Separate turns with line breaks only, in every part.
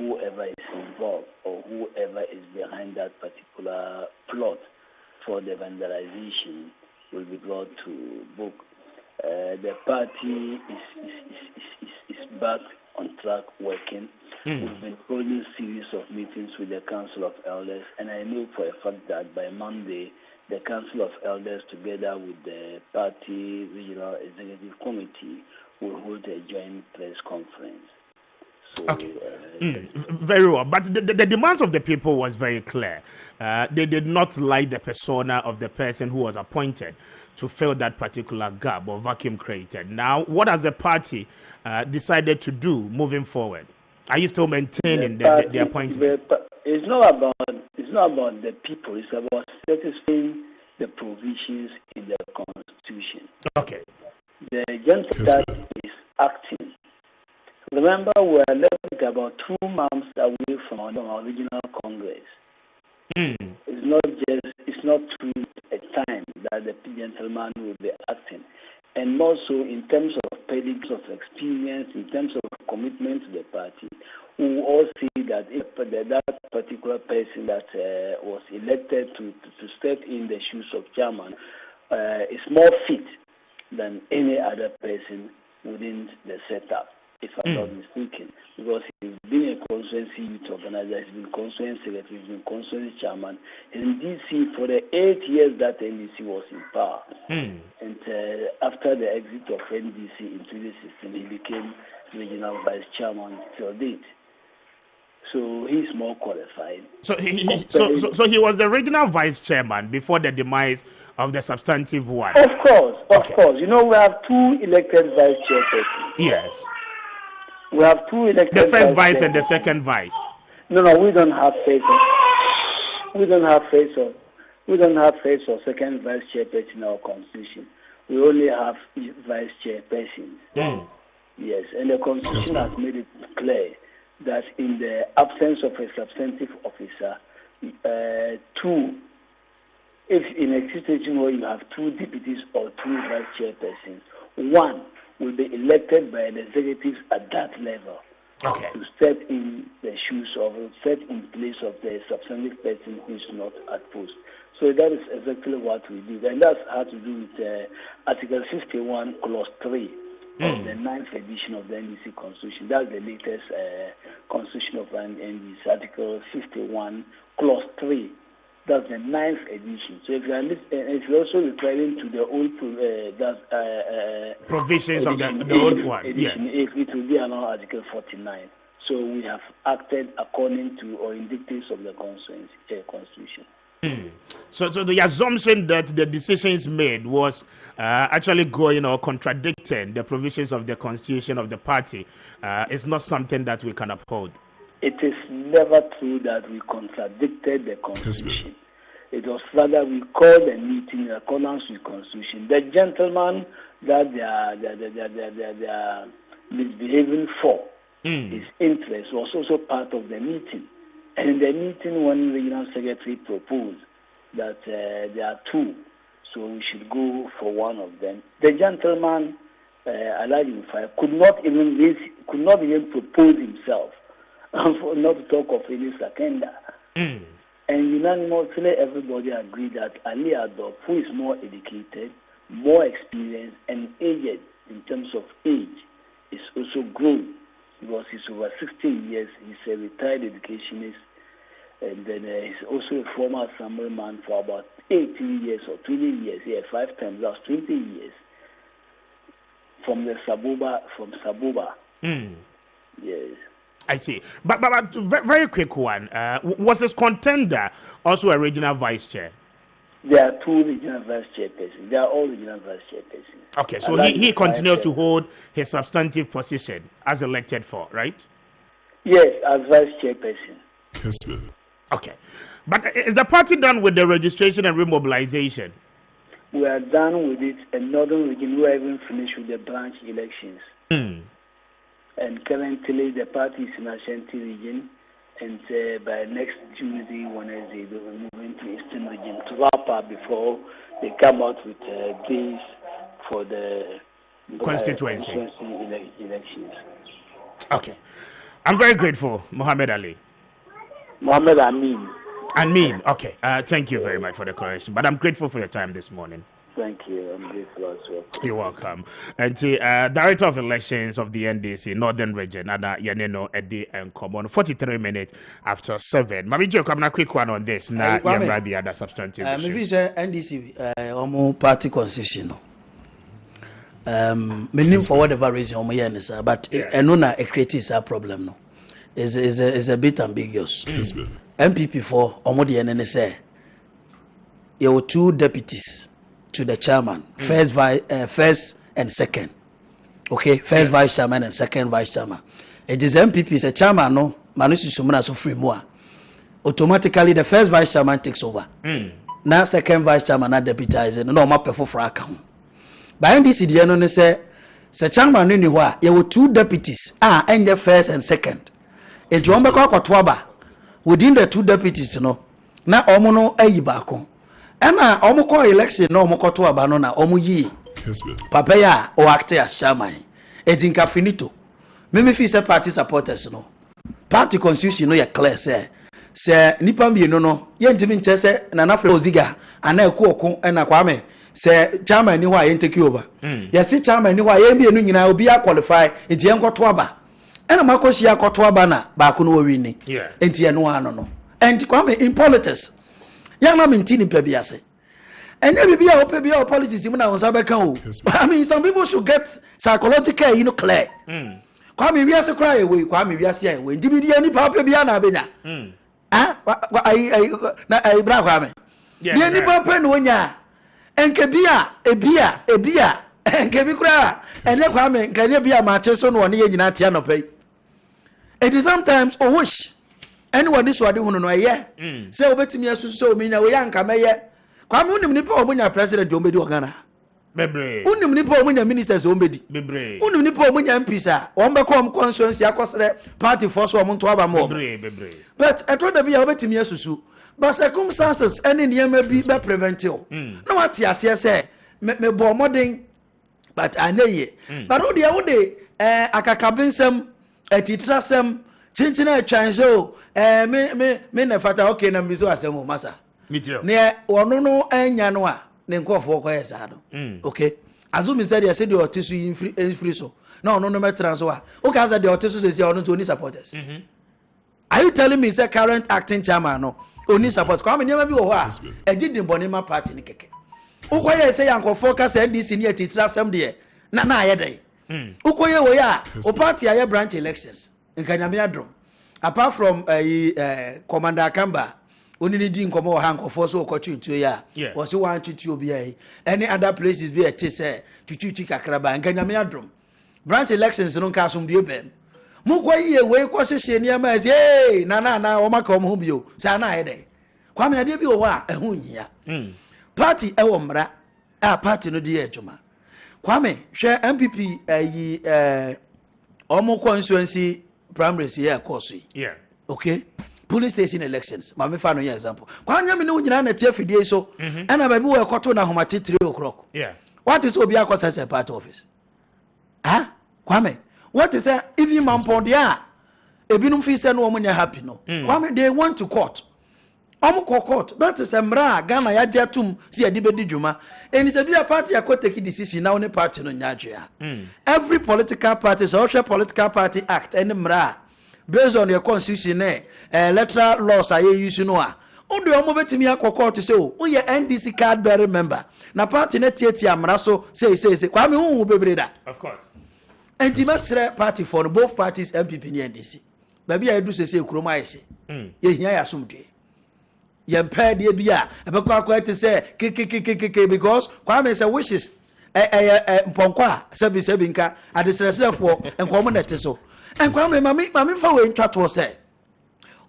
whoever is involved or whoever is behind that particular plot for the vandalization will be brought to book. The party is back on track working. We've been holding a series of meetings with the Council of Elders, and I know for a fact that by Monday, the Council of Elders, together with the party regional executive committee, will hold a joint press conference. So,
okay. Very well. But the demands of the people was very clear. They did not like the persona of the person who was appointed to fill that particular gap or vacuum created. Now, what has the party decided to do moving forward? Are you still maintaining the appointment?
It's not about the people. It's about satisfying the provisions in the Constitution.
Okay.
The gentleman is acting. Remember, we are left about 2 months away from our regional congress. It's not true a time that the gentleman will be acting. And also in terms of pedigree of experience, in terms of commitment to the party, we will all see that if that particular person that was elected to step in the shoes of chairman is more fit than any other person within the setup, if I'm not mistaken, because he's been a constituency youth organizer, he's been constituency secretary, he's been constituency chairman in DC for the 8 years that NDC was in power. And after the exit of NDC in 2016, he became regional vice chairman till date. So he's more qualified.
So he was the regional vice chairman before the demise of the substantive one.
Of course. You know, we have 2 elected vice chairpersons.
Yes.
We have 2 elected.
The first vice and the second vice.
No, we don't have face. We don't have face or second vice chairperson in our constitution. We only have vice chairpersons. Yes, and the constitution has made it clear that in the absence of a substantive officer, if in a situation where you have 2 deputies or 2 vice chairpersons, one will be elected by the executives at that level to step in the shoes of, step in place of the substantive person who is not at post. So that is exactly what we did, and that's how to do with Article 61, Clause 3. Of the 9th edition of the NDC Constitution. That's the latest Constitution of NDC, Article 51, Clause 3. That's the 9th edition. So if you're also referring to the old
provisions
edition,
of the old one,
edition, if it will be around Article 49. So we have acted according to or in dictates of the Constitution.
So the assumption that the decisions made was actually going or contradicting the provisions of the constitution of the party is not something that we can uphold.
It is never true that we contradicted the constitution. It was rather we called a meeting in accordance with the constitution. The gentleman that they are misbehaving for, his interest was also part of the meeting. And in the meeting, one regional secretary proposed that there are 2, so we should go for one of them. The gentleman, could not even propose himself, not to talk of any seconder. And unanimously, everybody agreed that Ali Adolf, who is more educated, more experienced, and aged in terms of age, is also grown. Because he's over 16 years, he's a retired educationist, and then he's also a former assemblyman for about 18 years or 20 years. 5 times, that's 20 years. From Sabuba. Yes.
I see. But very quick one. Was his contender also a regional vice chair?
There are 2 regional vice chairpersons. They are all regional vice chairpersons.
Okay, so he continues to hold his substantive position as elected for, right?
Yes, as vice chairperson.
Kessben.
Okay. But is the party done with the registration and remobilization?
We are done with it, and Northern Region, we are even finished with the branch elections. And currently, the party is in Ashanti region, and by next Tuesday, Wednesday, they will move into Eastern region to wrap up before they come out with days for the
constituency
elections.
Okay. I'm very grateful, Muhammad Ali.
Muhammad Amin.
Amin. Okay. Thank you very much for the correction. But I'm grateful for your time this morning.
Thank you. I'm grateful as well.
You're welcome. And the Director of Elections of the NDC Northern Region, Ada Yaneno Edi and Common, 43 minutes after 7. Mami Joe, come a quick one on this. Now, you the other substantive.
Maybe say NDC, Omo party constitution. Meaning for whatever reason, but Enuna a creates a problem. No, is a bit ambiguous. MPP for Omodi and say there were 2 deputies to the chairman, first and second. Okay, first vice chairman and second vice chairman. It is MPP, is a chairman, no, Manusi Sumana so free more. Automatically, the first vice chairman takes over. Now, second vice chairman, not deputizing, no, my perform for account. By NDC, the no say, chairman, you were 2 deputies, and the first and second. If you want to call Twaba, within the 2 deputies, you know, now Omono Ayibako. Ena omo ko election na omo ko to abano na omo yi papa ya o actor shaman edinka finito me fi say party supporters no party constitution no ya clear say nipa mbi no ye ntimi nche say na nafre oziga ana ekuoko ena Kwame say chairman ni ho aye take over yes chairman ni ho aye mbi enu nyina obi a qualify enti en ko to aba ena makoshi ya ko to aba na ba ko no wi ni enti eno ano no and Kwame in politics Yana mintini pebiase. And every be our pebia politics even on Sabacao. I mean, some people should get psychological, clear. Kwame Riasa cry away, Kwame Riasa, when Dimidi any papa biana bena. I black Kwame. Any papa when ya and Kabia, a beer, and Kabikra, and Kwame can be a Mateson 1 year in Atiano pay. It is sometimes a wish. Anyone is what you know, yeah. Say over to me as so mean a young Kamaya. Kwame Unipo when your president Omedi Ogana.
Bebre.
Unipo when your ministers Omedi. Bebre. Unipo when your MPs one become conscience, Yakos party force woman to have more. Bebre. But I told them be over to me as so. But circumstances any near may be preventive. No, what yes, say, me bo modding, but I know ye. But all the other day, I can cabin some, a teacher some. Chinchina chanzo me na fata okay na mizo asemo masa
mitio
ne ono no anya no a ne nkofo ko yesa do okay azumi said ya said the otisu free so na ono no metra so a o ka say the otisu say ono to oni supporters are you telling me say current acting chairman no oni support kwa me nyama bi wo ho a ejidin bonema party ni keke o ko ye say yankofo ka say NDC ni atitira sem de na aye dai o ko ye wo ya o party aye branch elections apart from Commander Kamba, only didn't come over Hank for so to ya was one to be any other places be a tese to Kakraba and Kanyamiadrum. Branch elections don't cast from the open. Mukwa way causes near my say, Nana, Oma come home you, Sana Ede. Kwame Adibio wa a hunya. Party Ewomra, a party no dear Juma. Kwame, share MPP Omo constituency. Primaries here course.
Yeah.
Okay. Police station elections. Mama fa no example. Kwa nyame no nyina na tie fidie so. And baby we kwato na homate 3 o'clock.
Yeah.
What is obi akwa say party office? Kwame. What is even man pon dia? Ebinum fi say no omunya happy no. Kwame they want to court. Court. That is a mra Ghana ya jatum si adibedi dwuma. And it's a be a party akwa take decision now ne party no nyadwea. Every political party, social political party act and mra based on your constitution electoral laws are use no a. Odo omo betimi akwa court say o ye NDC card bearer member. Na party ne tietia mra so say Kwame hu bebre da.
Of course.
And the party for both parties MPP and NDC. Baby I do say kuroma yese. Ye hia ya somdwe. Yempe de bia ebekwa akwa te say because Kwame say wishes mponkwa sebi nka adesresefo enkomo nete so enkwame mami fa we ntwa to say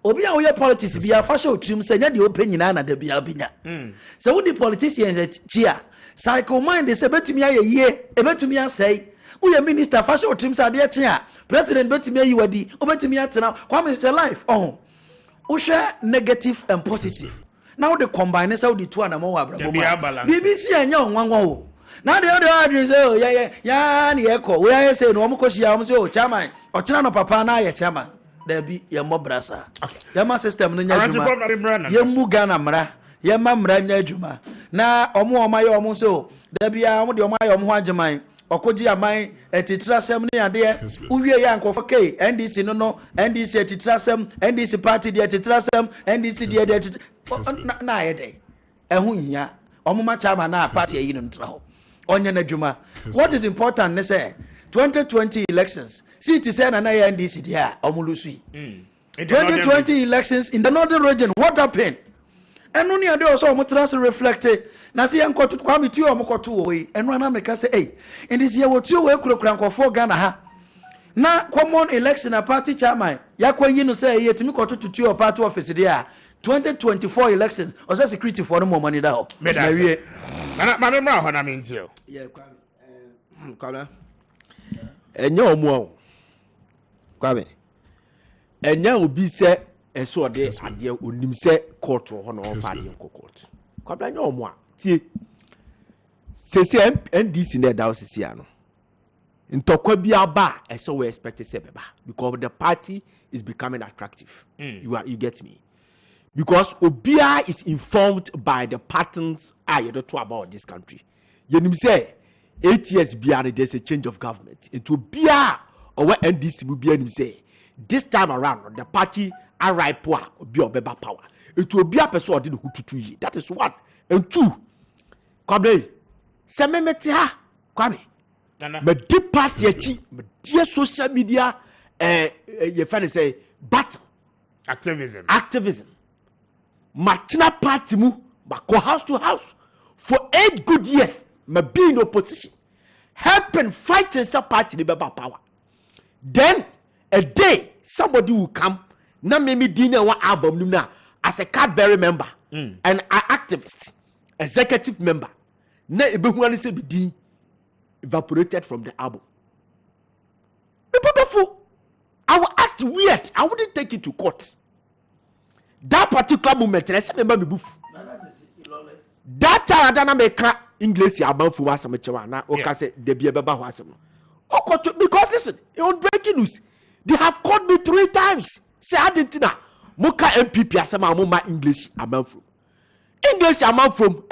obi a we politics bia fa show trim say nya de open nyina na da bia binya so we the politicians chia psycho mind say betumi ayeye ebetumi asai we minister fa show trim say de tia president betumi ayiwadi obetumi atena Kwame say life we share negative and positive. Now the combine is how the two and more BBC and young one. Now the other audience say, yeah, ni echo. We are saying, no, because you are chairman or China papa na chairman. there be your mobrasa. Yama system no nyajuma. Yemu Ghana mra. Yama mra nyajuma. Na omo omaye omo so. There be omo de omaye omo hwajeman. Okoji aman etitrasem ne ade uwie ya nkofo k NDC no NDC etitrasem NDC party de etitrasem NDC de na ayede ehun nya omuma chama na party ayi no ntra ho onye na dwuma. What is important ne say 2020 elections see it say na NDC dia omulusu 2020 elections in the northern region what happened enu ni ade also omutrase reflect na se yankoto Kwame tuo omukoto wo yi enu na meka say eh in this year wotuo we kurokura nkofo Ghana ha na common election a party chairman yakwanyi no say yetimi koto tuo party office there 2024 elections or say security for no more money da ho na wie
na me mra ho na me ntio
yeah Kwame enye omo Kwame enye obi se eso de ade onim se court ho no fa de court Kwame enye omo a tie sese NDC na da osisi ano ntokwa bi aba eso we expect say beba because the party is becoming attractive. You get me? Because Obia is informed by the patterns I don't know about this country. You know say 8 years beyond there's a change of government. It will be or what NDC will be say this time around the party arrive power be obeba power. It will be a person did who to that is one. And two, Kwame, sememeti ha Kwame. Me deep party echi, me dear social media you find say battle activism. Martina party mu go house to house for 8 good years. Me be in opposition, helping fight and stop party the power. Then a day somebody will come na me dinner one album na as a Kessben member and an activist, executive member. Na ebehuani say be din evaporated from the album. People, I will act weird. I wouldn't take it to court. That particular moment, I said, "Remember me boof." That time, I don't make English about for was some na. Okay, say they be about was some. Because listen, on breaking news, they have called me 3 times. Say I didn't know. Muka MPP asema mo ma English amount from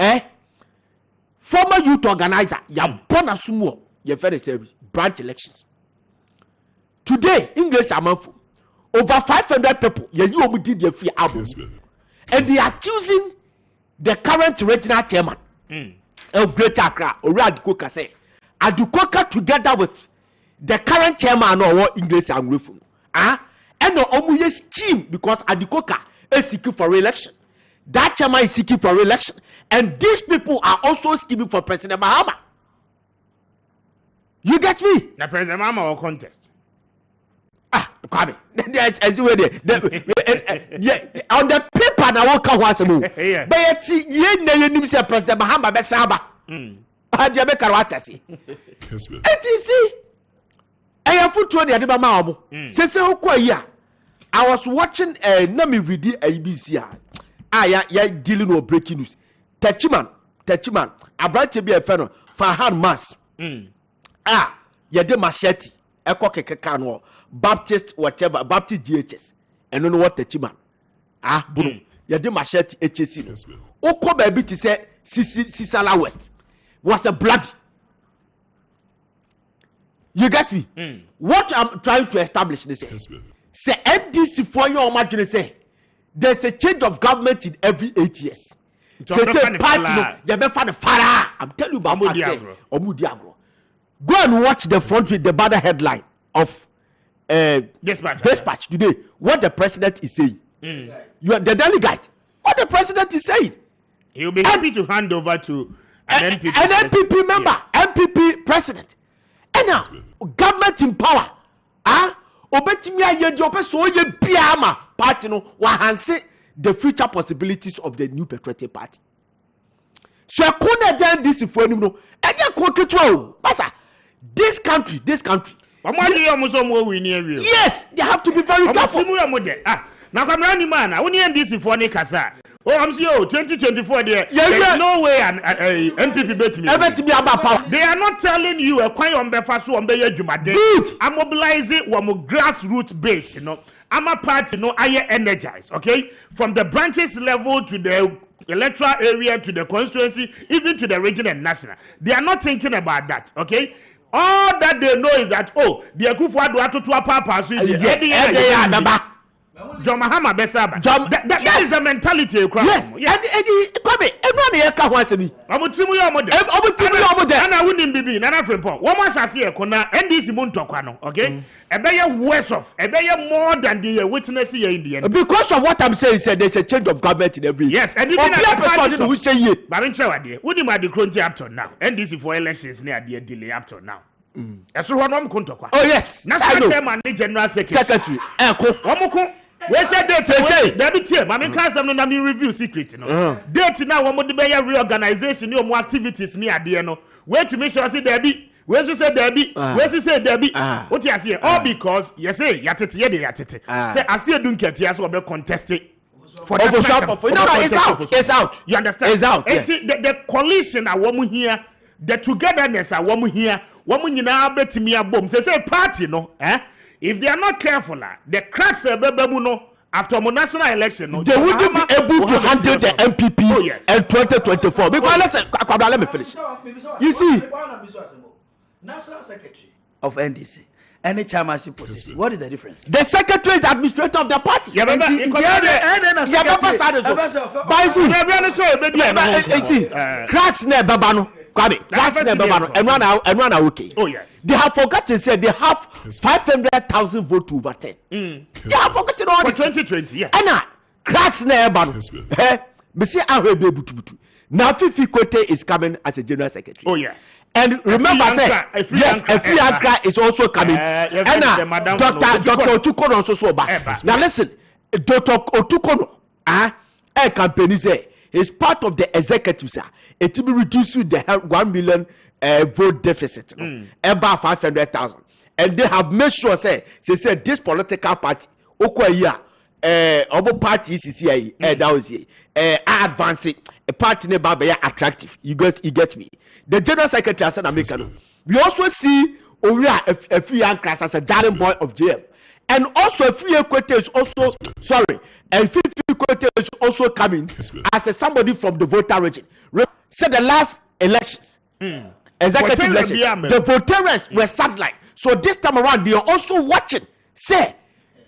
former youth organizer ya bona sumo ye very service branch elections. Today English amount from over 500 people ye you omu did their free album. And they are choosing the current regional chairman of Greater Accra, Ori Adukoka say Adukoka together with the current chairman of English and Reform. And no omuye scheme because Adukoka is seeking for re-election. That chairman is seeking for re-election. And these people are also scheming for President Mahama. You get me?
Now President Mahama will contest.
Kwame. There's as way there. On the paper na won't come once more. But ye na nim say President Mahama be saba. Adia be karwata si. ETC. Eya futuo de adeba ma omo. Sese okwa yi a I was watching na me read ABC ya dealing with breaking news. Techiman abrante bi e fe no Farhan Mas. Ya de machete eko kekeka no Baptist whatever Baptist GHS eno no what Techiman bunu ya de machete HC no oko ba bi ti say Sisala West was a blood. You get me? What I'm trying to establish is say NDC for your imagine say there's a change of government in every 8 years. Say party no you be for the fara. I'm telling you about Omudi Agro. Go and watch the front with the banner headline of Dispatch today. What the president is saying. You are the delegate. What the president is saying.
He'll be happy to hand over to an
NPP member, yes. NPP president. And now, government in power. Obetimi aye di ope so ye biama party no wa hanse the future possibilities of the new patriotic party. So akona dan this for anim no enye ko keto o basa this country yes, they have to be very careful.
Now come round the man. I only NDC for Nikasa. Oh, I'm saying 2024 there. There's no way an MPP bet me. They are not telling you a quite on Befasu on Beya Jumade. I'm mobilizing one more grassroots base, you know. ama party no aye energized, okay, from the branches level to the electoral area to the constituency, even to the region and national. They are not thinking about that, okay. All that they know is that the Akufo-Addo to papa so John Mahama Besaba. That is the mentality.
Yes. Kwame, everyone here can answer me.
Amutimu yomo de. Ana wouldn't be nana friend. One more shall see a corner NDC Muntokwano. Okay, a better worse off, a better more than the witness here in the end.
Because of what I'm saying, there's a change of government in every.
Yes, and even a who say ye. But in Chawadi, wouldn't my decree up to now? NDC for elections near the delay up to now. So one Kuntokwa.
Oh yes,
National General Secretary. Echo. We said they say David here, Mammy Casam no nami review secret, Date now one would be a reorganization, more activities near the no. Wait to make sure I see Debbie. Where's you say Debbie? Where's you say Debbie? What you say? All because you say Yatete. Say I see a Dunket, yes, will be contested. For
that it's out.
You understand?
It's out.
The coalition a woman here, the togetherness a woman here, woman you now bet me a bomb. Say party, no, if they are not careful, the cracks after the national election,
they wouldn't be able to handle the MPP in 2024. Because let me finish. You see,
National Secretary of NDC, any chairmanship position, what is the difference?
The secretary is the administrator of the party. Cracks never babano. And okay.
Oh yes.
They have forgotten said they have 500,000 votes to overturn. They have forgotten all this.
2020, yeah.
And cracks never. Monsieur Arebe Butubutu. Now Fifi Kote is coming as a general secretary.
Oh yes.
And remember, yes, Afiankra is also coming. And Dr. Otukono also back. Now listen, Dr. Otukono, campaign is part of the executive, sir. It will be reducing the 1 million vote deficit, about 500,000. And they have made sure, say this political party, other parties is here, that was here, advancing a party neighbor attractive. You get me. The general secretary said, American. We also see Oria a free young class as a darling boy of JM. And also a free equity is also and 50 equity is also coming as somebody from the voter region. Said the last elections, executive election, the voters were sidelined. So this time around, they are also watching. Say,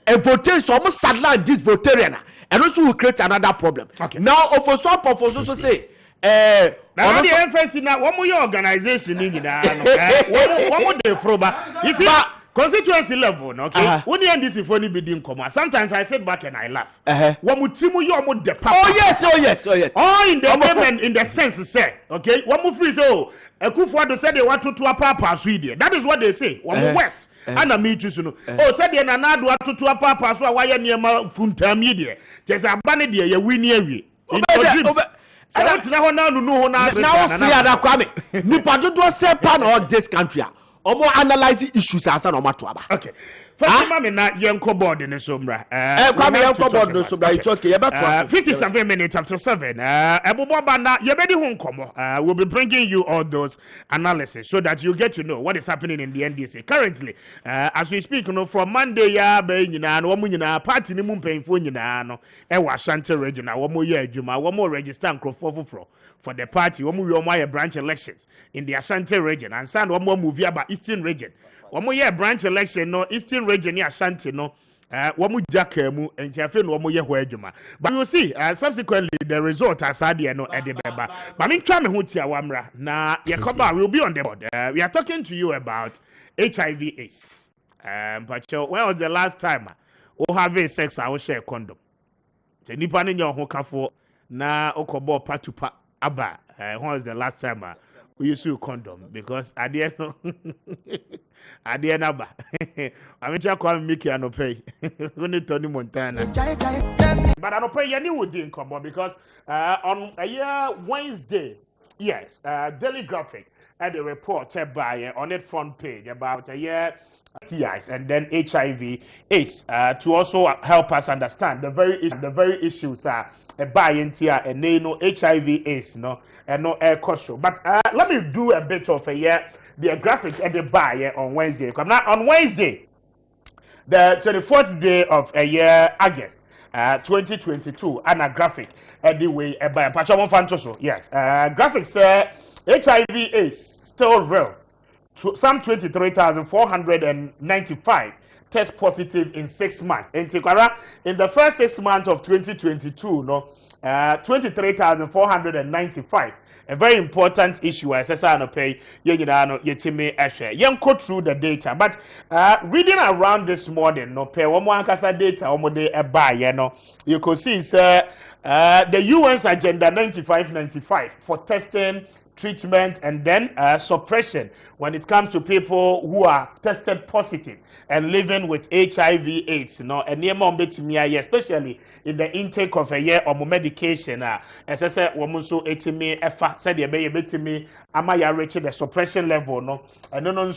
a voter is almost sidelined this votarian, and also will create another problem.
Okay.
Now, for some purpose, also say,
now the emphasis now, one more organization, one more day froba. You see. Constituency level, okay. When you end this, if only be doing comma. Sometimes I sit back and I laugh. One would trimu you almost the papa.
Oh yes.
Oh, in the name and in the sense, say, okay. One more free so. Akufo-Addo said they want to a papa Sweden. That is what they say. One more west. And I meet you soon. Oh, said they another want to a papa so why near my funta media. Just a banner dear, you win here. I don't know now
see that Kwame. Nipa do say pan or this country. Or more analyzing issues as an omatwaba.
Okay. First, na yenko board in the sombra.
Kwame yenko board no sombra. It's okay. About
57 minutes after 7. Ebubaba yebedi hunkomo. We'll be bringing you all those analysis so that you get to know what is happening in the NDC currently. As we speak, from Monday ya be nyina no omu nyina party ni mu mpanyfo nyina no e wa Ashanti region na womo ye adwuma womo register nkrofo for the party womo wi omo branch elections in the Ashanti region and sand womo move about Eastern region. Womo ye branch election no Eastern region ni Ashanti no womo jakemu entiafe no womo ye ho adwuma. But you see subsequently the result asade no edebeba. But me twa me ho tia wamra na yekoba will be on the board. We are talking to you about HIV/AIDS. But when was the last time we have sex I will share condom? Se nipa ne nyo ho kafo na okobo patupa aba. When was the last time we used to condom? Because at the end aba. I mean just call me Kwame Appiah we need Tony Montana. But I don't pay any would in common because on a year Wednesday, yes, Daily Graphic had a report by on its front page about a year STIs and then HIV/AIDS to also help us understand the very issues are a buy-in and they know HIV/AIDS and no air costume. But let me do a bit of the graphic at the buy on Wednesday. On Wednesday, the 24th day of a year, August 2022, and a graphic anyway by Pachamon Fantoso. Yes, graphics HIV is still real. Some 23,495 test positive in 6 months. In the first 6 months of 2022, 23,495. A very important issue as I pay yetime ehwe. Yen go through the data, but reading around this morning, no pay one more data omode eba no, you could see the UN's agenda 95 for testing, treatment, and then suppression when it comes to people who are tested positive and living with HIV/AIDS. And especially in the intake of a year or more medication. As I said, womuso etimi efa said ye betimi amaya reach the suppression level. No, and no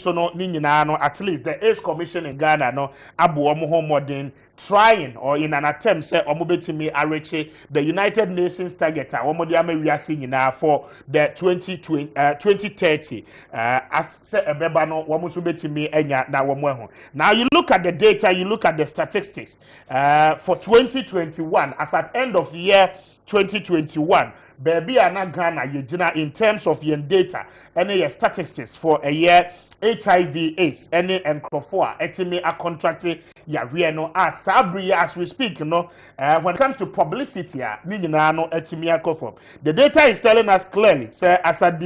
at least the AIDS Commission in Ghana abu modern trying or in an attempt say omobetimi areche the United Nations target omodiame we are seeing now for the 2030 as say ebeba no womuso betimi enya na womo. Now you look at the data, you look at the statistics for 2021 as at end of year 2021 baby ana Ghana yejina in terms of yen data any statistics for a year HIV/AIDS any enkrofo etimi a contracted yare no as sabri as we speak when it comes to publicity ni nyina no etimi akofo. The data is telling us clearly say as at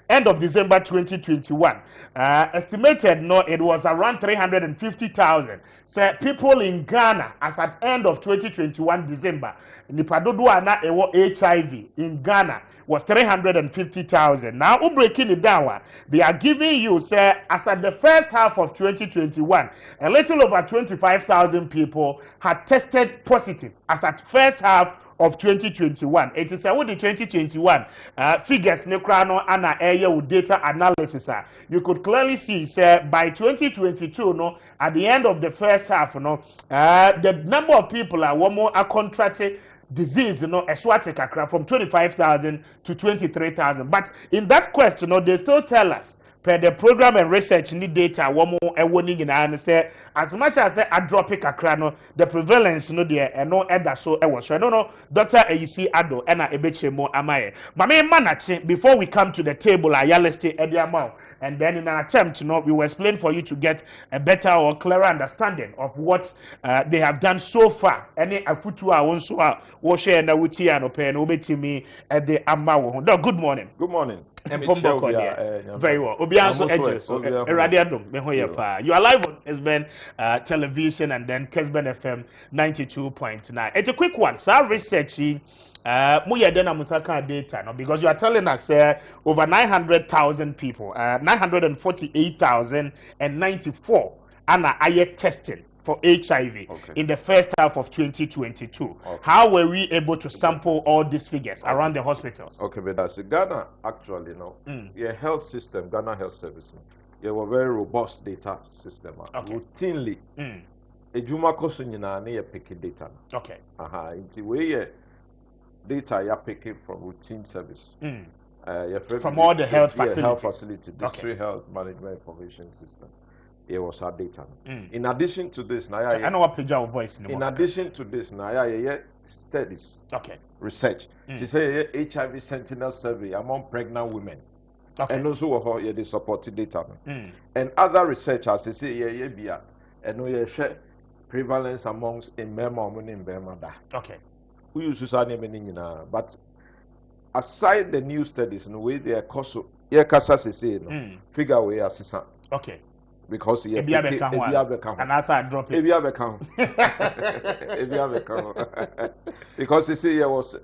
end of December 2021 estimated it was around 350,000 say people in Ghana as at end of 2021 December nipadodo ana ewo HIV in Ghana was 350,000. Now, breaking it down, they are giving you, say, as at the first half of 2021, a little over 25,000 people had tested positive as at first half of 2021. It is with the 2021 figures Necrano and area with data analysis. You could clearly see, say, by 2022, at the end of the first half, the number of people are contracted disease, eswatic from 25,000 to 23,000. But in that question, they still tell us per the program and research need data one more and say as much as a drop kakra the prevalence there and no other so was so I don't know Dr. AEC Ado and Ebechemo Amaye. Mame Manache, before we come to the table, I list amount and then in an attempt we will explain for you to get a better or clearer understanding of what they have done so far. Any afutu also share and wuti and open obetimi at the amawo. Good morning.
Good morning.
Very well. You are live on Kessben television and then Kessben FM 92.9. It's a quick one. So researching musaka data because you are telling us over 900,000 people, 948,094 are testing for HIV in the first half of 2022. Okay. How were we able to sample all these figures around the hospitals?
Okay, but that's Ghana actually your health system, Ghana Health Service, you have a very robust data system. Routinely, ejuma koso nyina na you pick data.
Okay.
Into where you data you picking from routine service.
From all the health facilities.
Health facility, district health management information system. It was our data. In addition to this,
I know what page our voice.
In addition to this, now studies, research. To say HIV Sentinel survey among pregnant women, and also the supported data, and other researchers they say and we share prevalence amongst in Burma in Burma.
Okay,
we use but aside the new studies, in the way they are cost, figure we assistant.
Okay.
Because
and as I drop it,
because you see, it was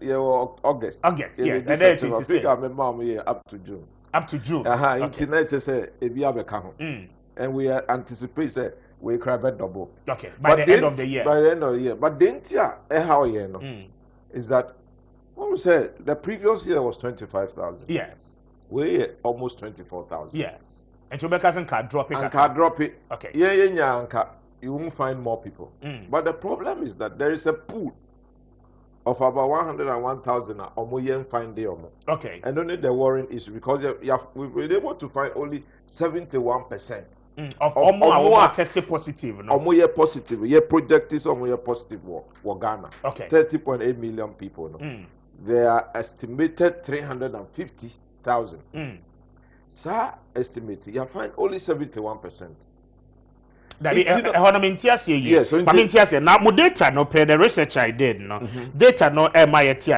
August.
Yes, and then
up to June.
Up to June.
Internet say and we anticipate say we grab a double.
Okay, by the end of the year.
By the end of the year, but then how is that? What we said the previous year was 25,000.
Yes,
we almost 24,000.
Yes. And you can drop it.
And can drop it.
Okay.
You won't find more people. But the problem is that there is a pool of about 101,000 omoyen find the omo.
Okay.
And only the worrying issue because we've been able to find only 71%
of omo tested positive. No?
Omo positive. Yeah, project is omo positive for Ghana.
Okay.
30.8 million people. No? They are estimated 350,000. Sir, estimated. You find only 71%.
That yes, so now my data no per the research I did no data no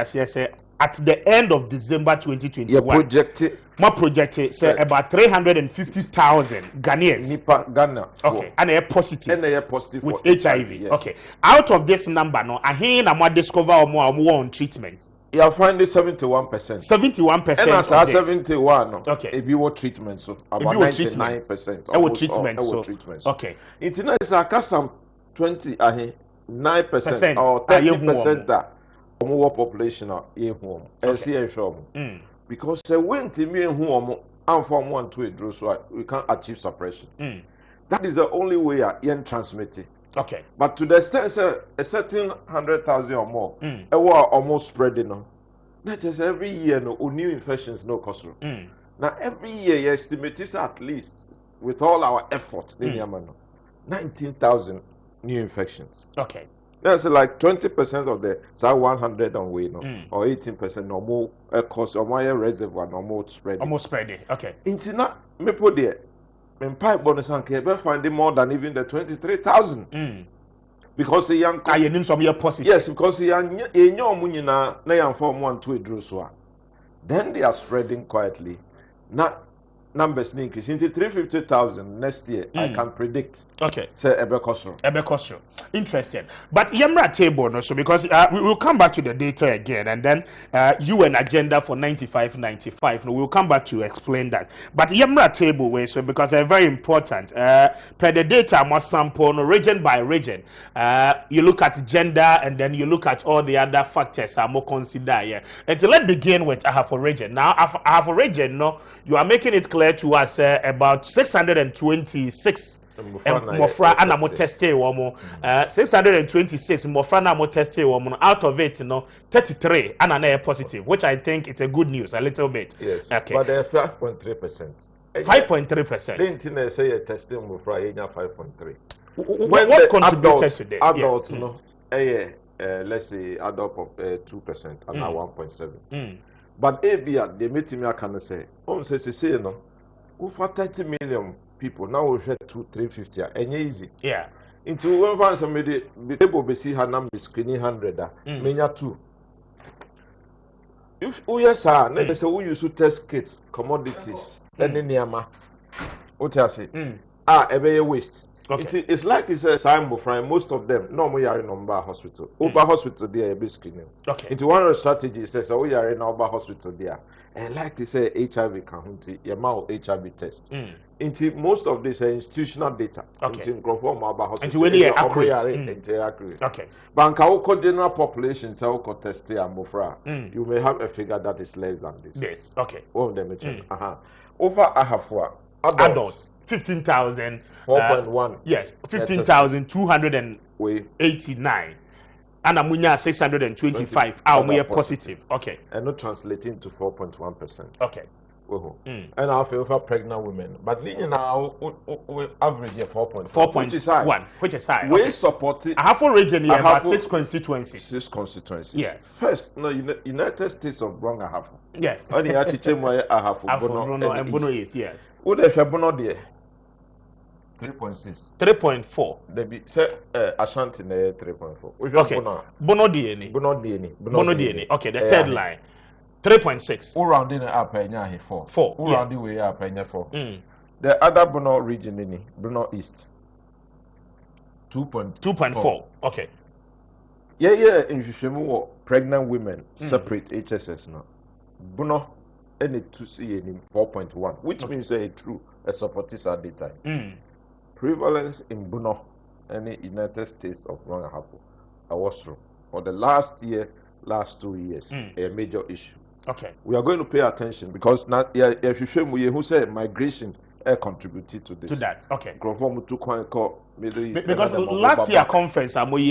say at the end of December 2021 projected say about 350,000 Ghanaians
Ghana
okay and a positive with HIV
yes.
Okay, out of this number no I discover or more on treatment.
You are finding 71%.
71%.
And as I 71,
okay.
If you want treatment, so about 99%.
Treatment,
treatment.
Okay.
It's not some 9% or 30% that more population are in home. Because when to me home and from 1 to 8 so we can't achieve suppression. That is the only way I can transmit it.
Okay.
But to the extent a certain 100,000 or more, it was almost spreading. No? Not just every year, no new infections, no cost. Now every year, you estimate is at least with all our effort, 19,000 new infections.
Okay.
That's like 20% of the 100 on way, no, or 18% or more cost or more reservoir, no more spreading.
Almost spreading. Okay.
It's not me put there. In pipe bonus and care, finding more than even the 23,000. Because the young
positive.
Yes, because the young munina they inform 1 to a druswa. Then they are spreading quietly. Now numbers increase into 350,000 next year. I can predict.
Okay.
Say Ebekosro.
Interesting. But Yemra table no so because we will come back to the data again and then you an agenda for 95. No, we'll come back to explain that. But Yemra table way so because they're very important. Per the data must sample no, region by region. You look at gender and then you look at all the other factors are more considered. Yeah. And let's begin with Ahafo region. Now Ahafo region no you are making it clear to us about 626 Mofra and Amo tested 626 Mofra and Amo tested out of it 33 and an air positive, which I think it's a good news a little bit.
Yes.
Okay.
But they're 5.3%.
5.3%.
Didn't say a testing Mofra 5.3.
What contributed to this?
Adults, yes. Let's say adult of 2% and now 1.7. But ABR, they made me can say, no, over 30 million people now we've had 350 and easy.
Yeah.
Into one van somebody be able to see her number screening 100 many 2. If yes sir, they say we use to test kits, commodities, then nearma. What I say? A waste. Okay. It's like it's a Simon friend. Most of them normally are in Omba Hospital. Oba Hospital there be screening.
Okay.
Into one of the strategies says we are in Oba Hospital there. And like they say HIV county, HIV test. Into most of this institutional data.
Okay.
Into Oba Hospital.
Into when they accurate.
Accurate.
Okay.
But general population say test there Mofra. You may have a figure that is less than this.
Yes. Okay.
One of them over Ahafua.
Adults 15,000
4.1
yes 15,289 and amunya 625 are positive. Okay.
And not translating to 4.1%.
Okay.
And I feel for pregnant women, but now we average
4.1, which is high.
We support it.
I have a region here about 6 constituencies.
6 constituencies.
Yes.
First, no, United States of Wrong I have.
Yes.
Only I teach them why I have
Bruno and Bono is yes.
What if I Bono there? 3.6.
3.4.
They be say Ashanti there 3.4.
Okay. Bono DNA. Okay, the third line. 3.6.
All round in up here 4.
4.
All round the way up here 4. The other Bono region in Bono East.
2.4. Okay.
Yeah. In Shishemu, pregnant women separate HSS now. Bono any to see in 4.1, which means a true supporters at the time. Prevalence in Bono, any United States of Rangahapo, I was true for the last 2 years, a major issue.
Okay.
We are going to pay attention because not if you show me who said migration contributed to this.
To that, okay.
Because
last year conference with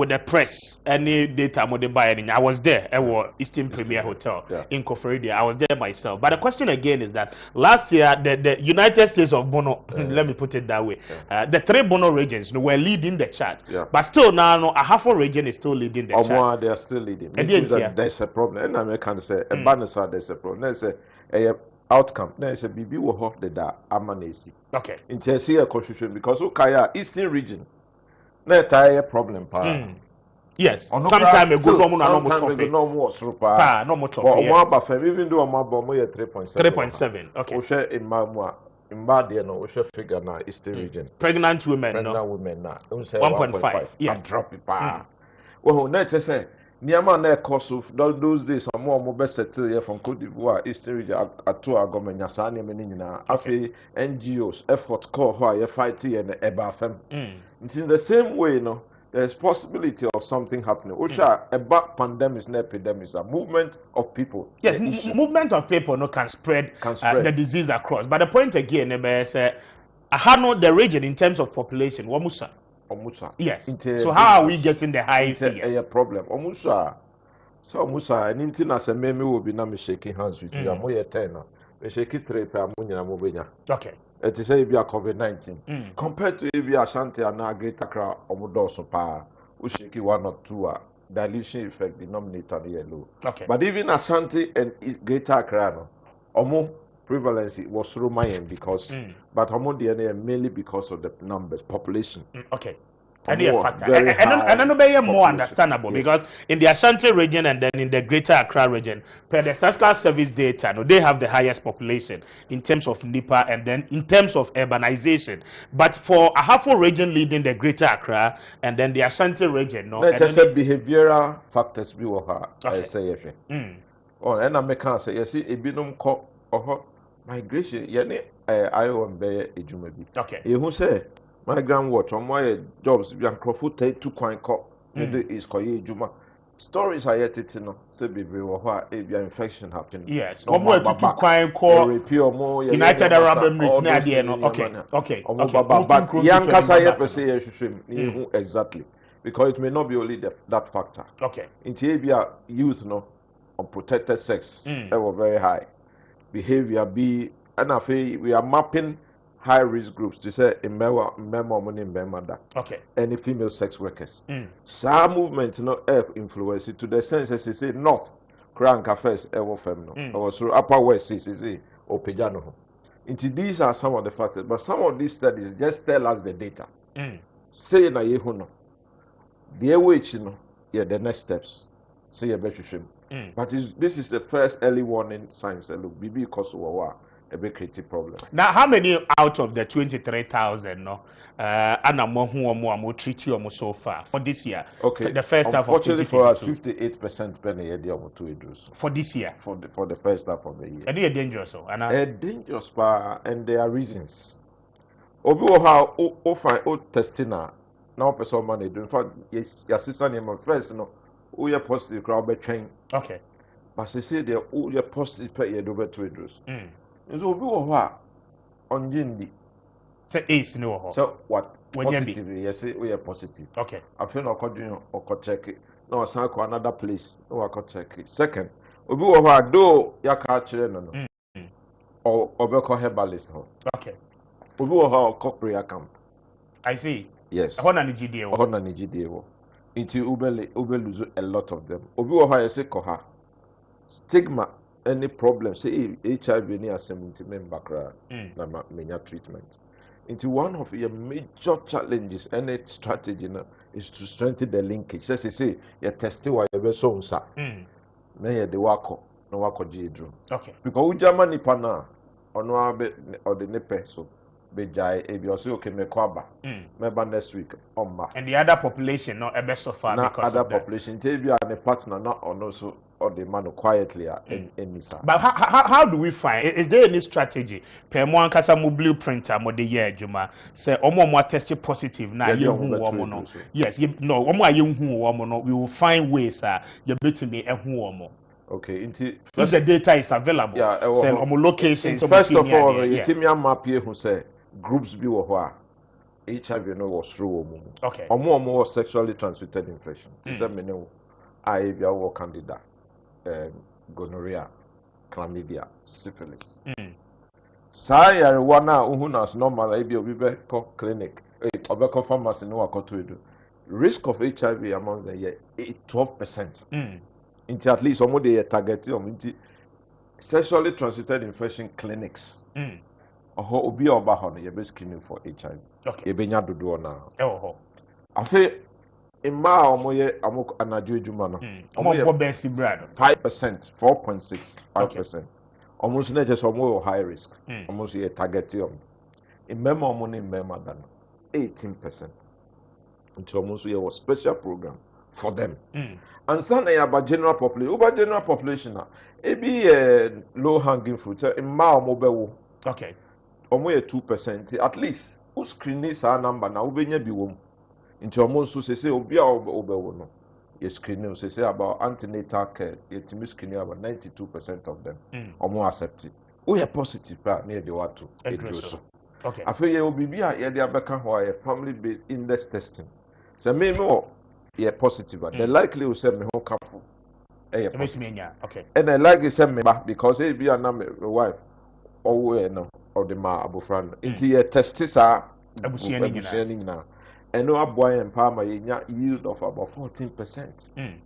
the press, any data I was there at Eastern Premier Hotel in Koforidua. I was there myself. But the question again is that last year the United States of Bono, let me put it that way, the 3 Bono regions were leading the chart. But still now a half a region is still leading the chart.
They are still leading. There's a problem. And I can say a there's a problem. There's a outcome. There's a BB will hold the amanesi.
Okay.
In a confusion because Okaya Eastern region. Not a problem.
Yes. Sometime ago,
no more super.
No more topic.
Even though my bomb 3.7.
3.7. Okay.
We share in my Imbadia no, we share figure now Eastern region.
Pregnant women.
Pregnant women now.
1.5. Yes.
Drop it. Well, net say. Niama na cost of those days are more best settle here from Cote d'Ivoire, Eastern region, at two government, Yasani, Menina, Afi, NGOs, effort call who are fighting and EBAFM. It's in the same way, there's possibility of something happening. Which are about pandemics and epidemics, a movement of people.
Yes, movement of people can spread the disease across. But the point again, is the region in terms of population, Wamusa. Yes. So how are we getting the high figures?
A problem. Omusa. So Omusa, and intina se meme will be now shaking hands with you. I'm more 10 now. We shake it 3 per month.
Okay.
It is a COVID-19 compared to if you Ashanti and now Greater Accra Omudoso pa. We shake it 1 or 2 dilution effect denominator yellow.
Okay.
But even Ashanti and Greater Accra, Omo prevalence was through my end because but Homo DNA mainly because of the numbers, population.
Okay. And a factor. And be more understandable because in the Ashanti region and then in the Greater Accra region, per the statistical service data, they have the highest population in terms of NIPA and then in terms of urbanization. But for a half region leading the Greater Accra and then the Ashanti region,
just behavioral factors be I say oh, and I make say you see a binum call or migration, I won't bear a jumabi.
Okay.
You say migrant watch on my jobs, be uncrofoot take 2 coin cop, is koye juma. Stories are yet to know, say be what a infection happened.
Yes, or more 2 coin call United Arab Emirates near the end. Okay.
But Yankasa per se, exactly. Because it may not be only that factor.
Okay.
In Tabia, youth, unprotected sex, they were very high. Behavior be and I feel we are mapping high risk groups to say in Memada.
Okay.
Any female sex workers. Some movement influence it to the sense as they say north, Crown Cafes, Evo Femino, or through upper west CCC or Pejano. Into these are some of the factors, but some of these studies just tell us the data. Say na yehuno. The which the next steps. Say a better shame. But this is the first early warning signs. Look, BB cause a big creative problem.
Now, how many out of the 23,000 and treat you so far for this year?
Okay,
for the first half of 2022.
For us, 58% penny a day
for this year.
For the first half of the year.
And they are dangerous,
dangerous, and there are reasons. Obi how testing now person money doing. In fact, yes, your sister name first we are positive crowd train.
Okay.
But they say they are positive per year over 2 years. So we were on Jindi.
Say ace no.
So what? Positive, yes, we are positive.
Okay.
I feel no continue or check it. No, I go another place. No, I can check it. Second, we were do ya catch no. Or be herbalist.
Okay.
We were corporate camp.
I see.
Yes.
Honor ni GDA. Into Ube lose a lot of them. Obi wa say koha. Stigma, any problem, say HIV near 70 background, na mania treatment. Into one of your major challenges, any strategy is to strengthen the linkage. Say you test what you be so unsa. Na ye de wako, no wako jidru. Okay.
Because Germany pana, ono abe or the nepe so. Bejai ebi okay me kwaba maybe next week
and the other population not a best so far because
other population tell and a partner not on also or the man quietly in Nisa.
But how do we find is there any strategy per mo ankasa mo blueprint mo de year adwuma say omo test positive na ye hu omo no yes no omo aye hu omo no we will find ways you betimi ehu omo.
Okay,
if the data is available, send locations.
First of all, Yetimia Maakye who say groups be who HIV was through.
Okay.
Or more sexually transmitted infection. This is I be our candidate. Gonorrhea, chlamydia, syphilis. Say one who knows normal I be clinic, or pharmacy no to risk of HIV among the 12%. Into at least somebody targeted into sexually transmitted infection clinics. Or obi oba hono you be screening for HIV.
Okay.
You be nya dodo na.
Afe
Imma omoye amok anajo ejuma no.
Omo best brand
5%, 4.65%. Almost not just omo high risk. Almost ye targeted. Imma omo ne imma than 18%. Until almost ye was special program for them. And some about general population. Over general population, it be low hanging fruit. Imma omo be.
Okay.
Almost 2%. At least who screen this number now we be wom. Into almost so say obi no. You screen say about antenatal care. You screen about 92% of them. Almost accepted. We are positive near the water.
Okay.
I feel you will be here. They are back a family based index testing. So maybe more. Yeah, positive. The likely will say me home careful.
Okay.
And I like it send me back because it be a wife or no or the ma abufran. Into your testis are now. And no boy and palmer yield of about 14%.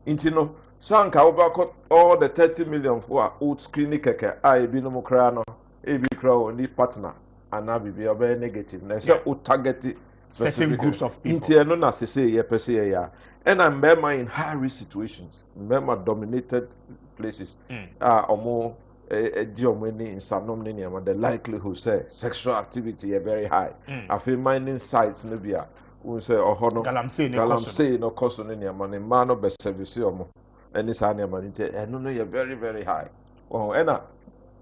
Into no sanka over all the 30 million for old screening keke I be no crano, a be crow ni partner and now be very negative. Now say target
certain groups of people.
Into no na say ye per se ya. And I'm member in high risk situations, member dominated places, or more in some the likelihood say sexual activity is very high. I feel mining sites Nubia who say oh no galamsey no cost on any money man of best service or any sign of money and no you're very, very high. Oh ena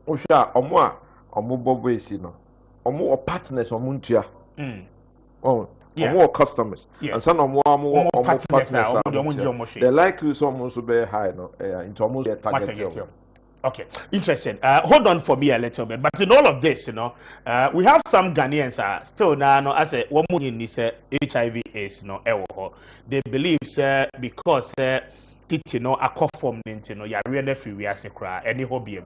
Osha omo bobo no omo partners omuntia. Oh more customers and some more partners the likelihood is almost very high no into almost target.
Okay, interesting. Hold on for me a little bit. But in all of this, we have some Ghanaians still now as a woman in this HIV AIDS they believe because titi no akofom nti no ya re na free we asekra any hobby.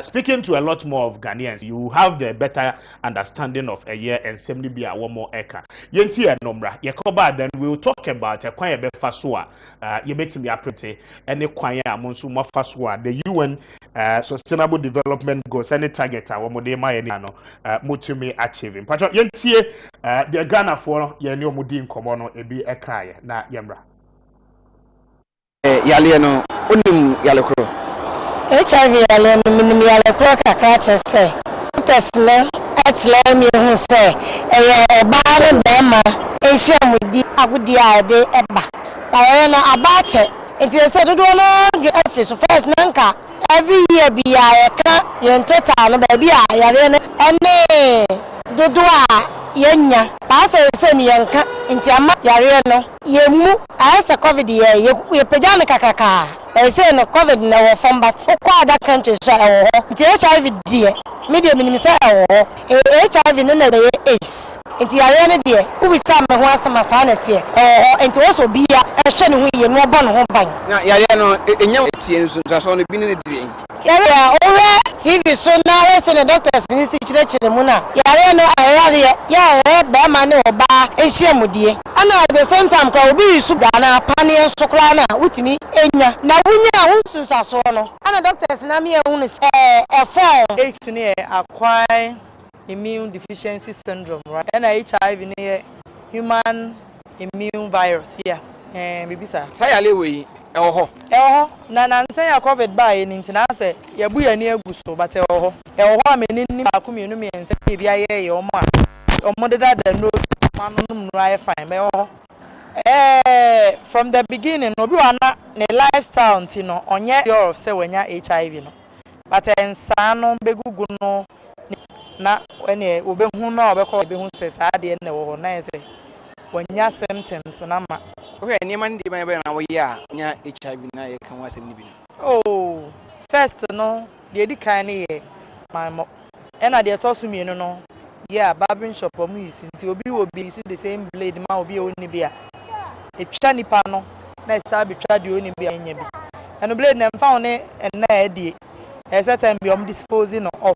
Speaking to a lot more of Ghanaians, you have the better understanding of a year and assembly be a one more eka yenti e nomra yekoba. Then we will talk about a kwan be fasoa ye betimi aprete any kwan a monso mo fasoa the UN sustainable development goals any target a wo mo de ma ye no motumi achieve patcho yentie the Ghana for ye ne omudi nkomo no ebi eka ye na yemra
yale no unim yale kro
HIV yale no minim yale kro kakra chese tesne atle mi hu se ba ne be ma ehia mudi agudi ade eba ba na abache enti se dodo no afri so first nanka every year bi ya ka yen total no ba bi a yare ne ene dodo a yenya ba se ni yanka enti ama yare no yemu asa covid ye pejana kakaka say no covid na wo from but kwa other countries so nti HIV die media minim say HIV no na be AIDS nti yare ne die ubi sa me ho asama sa na tie nti wo so bia ehwe ne ho ye no bo ne ho ban
na yare no enya tie nso so no bi ne die
yare owe TV so na we say the doctors ni si chire mu na yare no yare be ma ne oba ehia mudie ana at the same time kwa obi su na pane so kra na utimi enya na wunya hunsusa so no ana doctors na me ehun form
8 ne acquired immune deficiency syndrome right and HIV ne human immune virus bibisa
sayale we eho
na nansen ya covid by ni ntina se ya bu ya ni aguso but eho ameni ni akumi nu me nse bia ye omo a omo de da no manum no aye fine be from the beginning obi wana ne lifestyle ntino onye your of say wenya HIV no but ensano begugu no na ene obehu no obekọ obehu se saade ne wo na ese wenya symptoms na ma
okay ni man di ban na wo ya nya HIV na ye kan wasem ni bi
Oh, first no, the kind of my mom, and I did toss me no. Yeah, barbering shop or music until will be the same blade, ma will be only beer. A chani pano, next I be tried you only be any. And the blade them found it and na as that time be disposing of.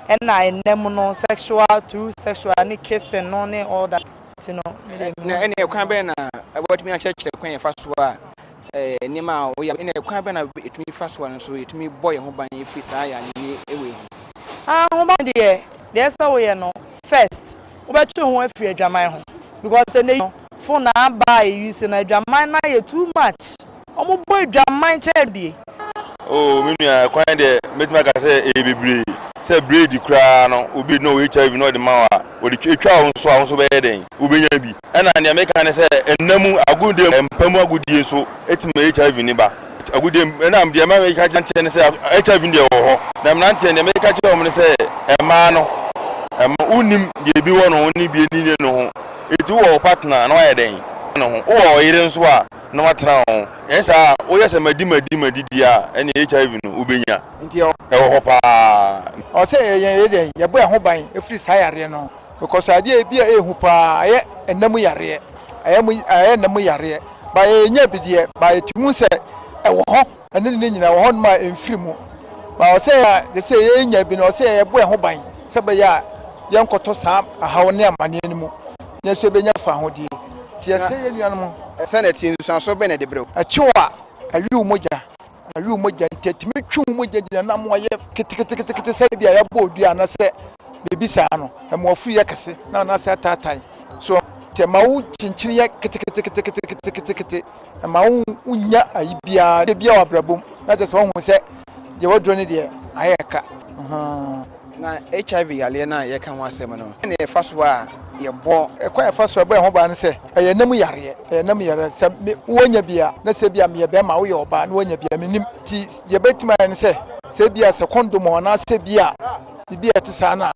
And I never sexual through sexual any kiss and no all that. You know,
any Kwame about me a church the Queen first war. Nima, we are in a Kwame it me first one, so it me boy who by if it's I and away.
Ah, my dear, there's no way no. First, but you won't fear Jamaica because the phone I buy using a Jamaica too much. Oh, boy, Jamaica, charity.
Oh, me, I quite make my say a baby. Say, breed the crown, will be no HIV, no the Mawa, or the child so bad, will be maybe. And I make an say, and Namu, a good day, and Pema good year, so it's me HIV neighbor. A good day, and I'm the American and say, HIV in the war. I'm not saying the American say, a man. Unim ye bi wono oni bi ni no etu wo partner no ayeden no ho wo yire nso a no matena ho ensa wo yese madi dia ene HIV no ubenya
Nti e
wo pa
o say ye bo ho ban efri sayare no because ade bi a ehu pa aye enam yare aye enam yare ba ye nya bidie ba etumu se e wo ho ene ne nyina wo ho ma emfiri mu ba o say they say ye nya bi no say ye bo ho ban se ba ya yankoto sam ahawo ne amane animu ne so benya fa hodie ti ese ye nuanom
senate nsuan so be na de brew
achiwa awi moja tetime twu moja dina na mo ye kete se bia ya bo odua na se bebisa no e mo afu ye kese na se atatai so te mawu chinchiri ye kete e mawu unya ayibia de bia wa brabom na te se wo hu se je wodro ne de ayeka
na HIV yale na ye kan wasem no na e faso a ye bo
e kwa e faso e bo ho ba ne se e nam yare se wonya bia na se bia me be ma wo ye oba na wonya bia menim ti ye betima ne se bia se condom ona se bia bia ti sa na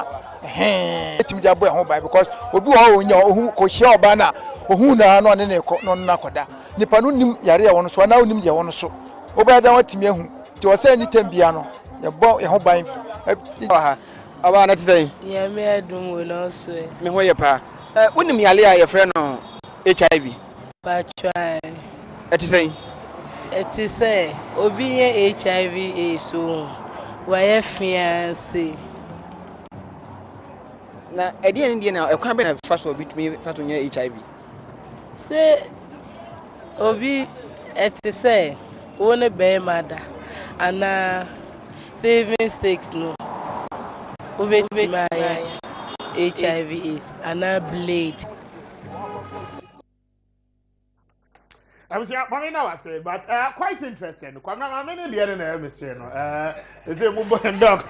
etim ja bo ho ba because obi wo wonya ohu ko hia oba na ohu na no ne ko no na koda nipa no nim yare ya wono so na onim je wono so oba da watimi ehu ti wo se ni tambia no ye bo ye ho ban
aba na tsai
ya me adum wo no so
me ho ye pa wonim yale a ye frɛ no HIV
patwa
tsai
say obi ye HIV so wa ye fiancé
na edi en die na ekwan be na fa so bitumi fa to nya HIV
say obi say wona be mada ana saving stakes no my HIV is and a blade.
I was say, but quite interesting. Kwame, many the other mystery, no. Is it Mubo and dog?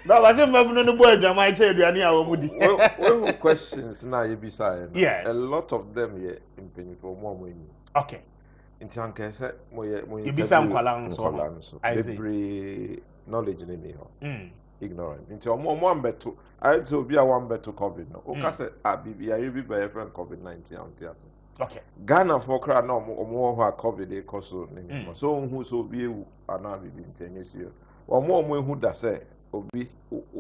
No, was it no boy? My child,
Well, questions now you be saying.
Yes,
a lot of them here in penny for more money.
Okay.
In Tanka said, you
be some so
every knowledge in me. Ignorant. Into one better. I so be a one better COVID. No, okay, say I be by a friend COVID-19 on the
okay.
Ghana for crowd no more COVID they cause so who so be and now be in 10 years here. Or more who that say obi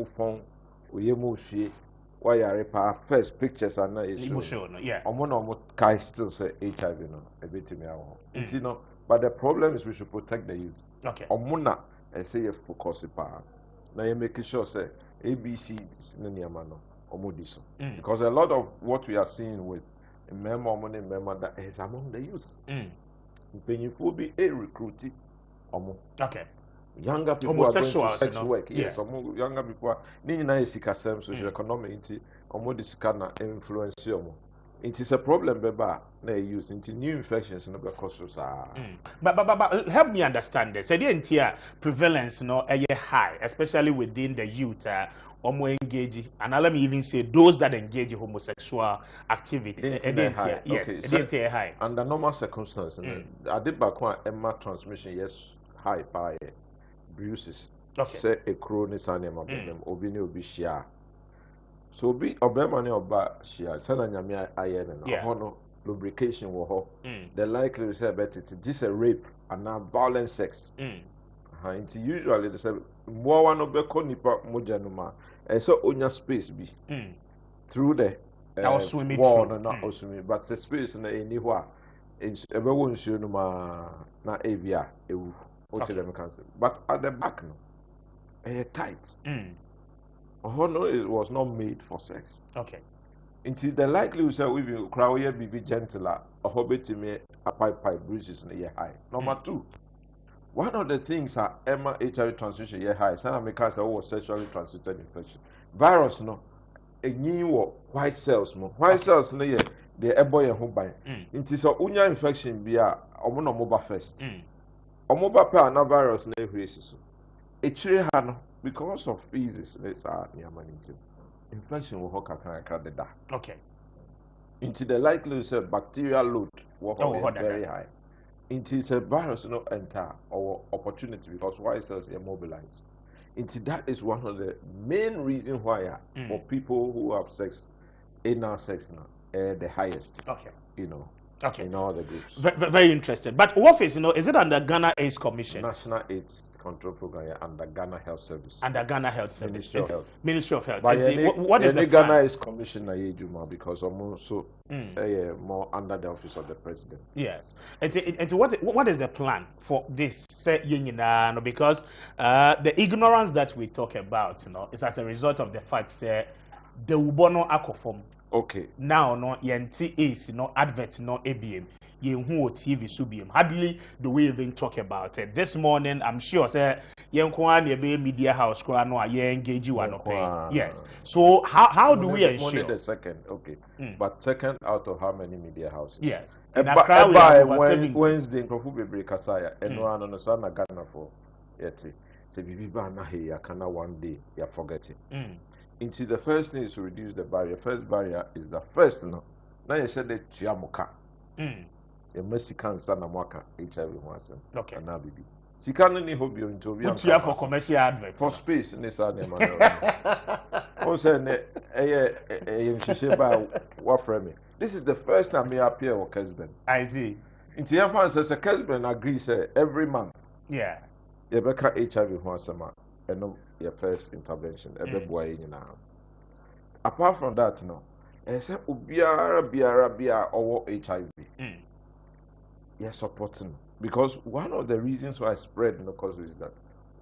phone we she why are first pictures are not issue.
Yeah.
Or kai still say HIV no a bit me you know, but the problem is we should protect the youth.
Okay.
Omuna I say you focus pa. Now you make sure say ABC omodiso because a lot of what we are seeing with member that is among the youth. When will be a recruited
okay.
Younger people
homosexual
are going to sex work. Yes, younger people are nina sika sem social economic into omodisika influence it is a problem beba na use into new infections no because
but help me understand this. I didn't hear prevalence no high, especially within the youth more engaging, and let me even say those that engage in homosexual activities. Yes, it didn't hear high.
Under normal circumstances, I did back one Emma transmission yes high by bruises.
Okay.
Say a chronic animal obini obi share. So be obemane oba share sana nyame aye no hono lubrication wo ho the likelihood say bet it just a rape and violent sex. Into usually they say more one of the nipa mojanuma and so on your space be through the wall and not swimming, but the space in anywhere it's a very soon na avia but at the back no tight. No, it was not made for sex.
Okay.
Until the likelihood say we will crowd here be gentler a hobby to me a pipe bruises in a high. Number 2. One of the things are HIV transmission here high. Some Americans say sexually transmitted infection. Virus no, a new white cells mo. White cells no ye the eboy and home It so unya infection be a omo mobile first. Omoba pa na virus na ehwesi so. Echire ha no because of physics let's infection will kakra.
Okay.
Into the likelihood say bacterial load will very high. Into a virus no enter or opportunity because white cells are mobilized. Into that is one of the main reasons why for people who have sex, anal sex now, the highest.
Okay.
Okay. In all the groups.
Very interesting. But what is is it under Ghana AIDS Commission?
National AIDS Control Program under Ghana Health Service.
Under Ghana Health Service.
Ministry of Health.
But what is the
Ghana AIDS Commission because I'm also more under the office of the president.
Yes. And what is the plan for this? Because the ignorance that we talk about, is as a result of the fact that the ubono akofom.
Okay.
Now no yenti is no advert no ABM. Yen who TV subium. Hardly do we even talk about it. This morning I'm sure say yen kwan be media house kwa no ye engage you no pay. Yes. So how do we ensure
the second? Okay. But second out of how many media houses?
Yes.
By Wednesday Nkofu Bebre Kasaya and one on the sun Ghana for yeti. Say bibi ba na he ya kana one day you forget it. Into the first thing is to reduce the barrier. First barrier is the first no. Now you said the Chiamuka. The Mexican son of Waka HIV once.
Okay.
And now baby. She can't any hobby into
for commercial adverts.
For space in this animal. Also, what frame. This is the first time we appear with Kessben.
I see.
Into your fans says a Kessben agrees every month.
Yeah.
You better HIV once a month. And no your first intervention every boy now. Apart from that, I say biara or HIV. You're supporting because one of the reasons why I spread cause is that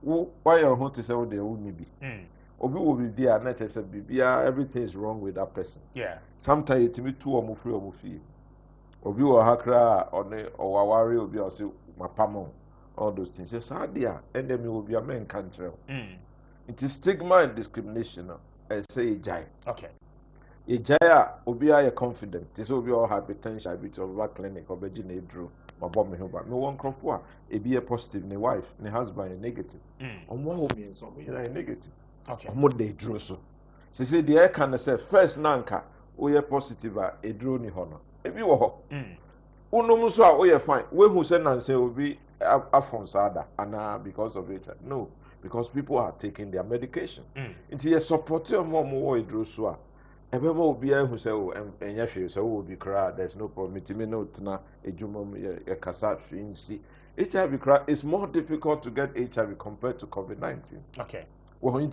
why you want to say they will be. Obi will be there and say everything is wrong with that person.
Yeah.
Sometimes it me two or more free or more fee. Obi will hakra or worry will be also my pamo. All those things. Yes, dear, and then will be a man country. It is stigma and discrimination. I say jai.
Okay.
A jaya obi are confident. This will be all hypertension, a bit of clinic or virgin drew. My bomb me but no one crop a be a positive, ne wife, ne husband a negative. On what means something negative.
Okay.
More they drew so. She said the air can say first nanka, we are positive a drew ni honor. If you are unomuswa we are fine. We who send and say will be Afonsada and because of it. No. Because people are taking their medication. It's a supportive more drusua. Everyone will be able to say, oh, and yes, you say, oh, be crowd, there's no problem. It's me no tna, a jumum, a cassette, see. HIV crowd is more difficult to get HIV compared to COVID-19.
Okay.
Well,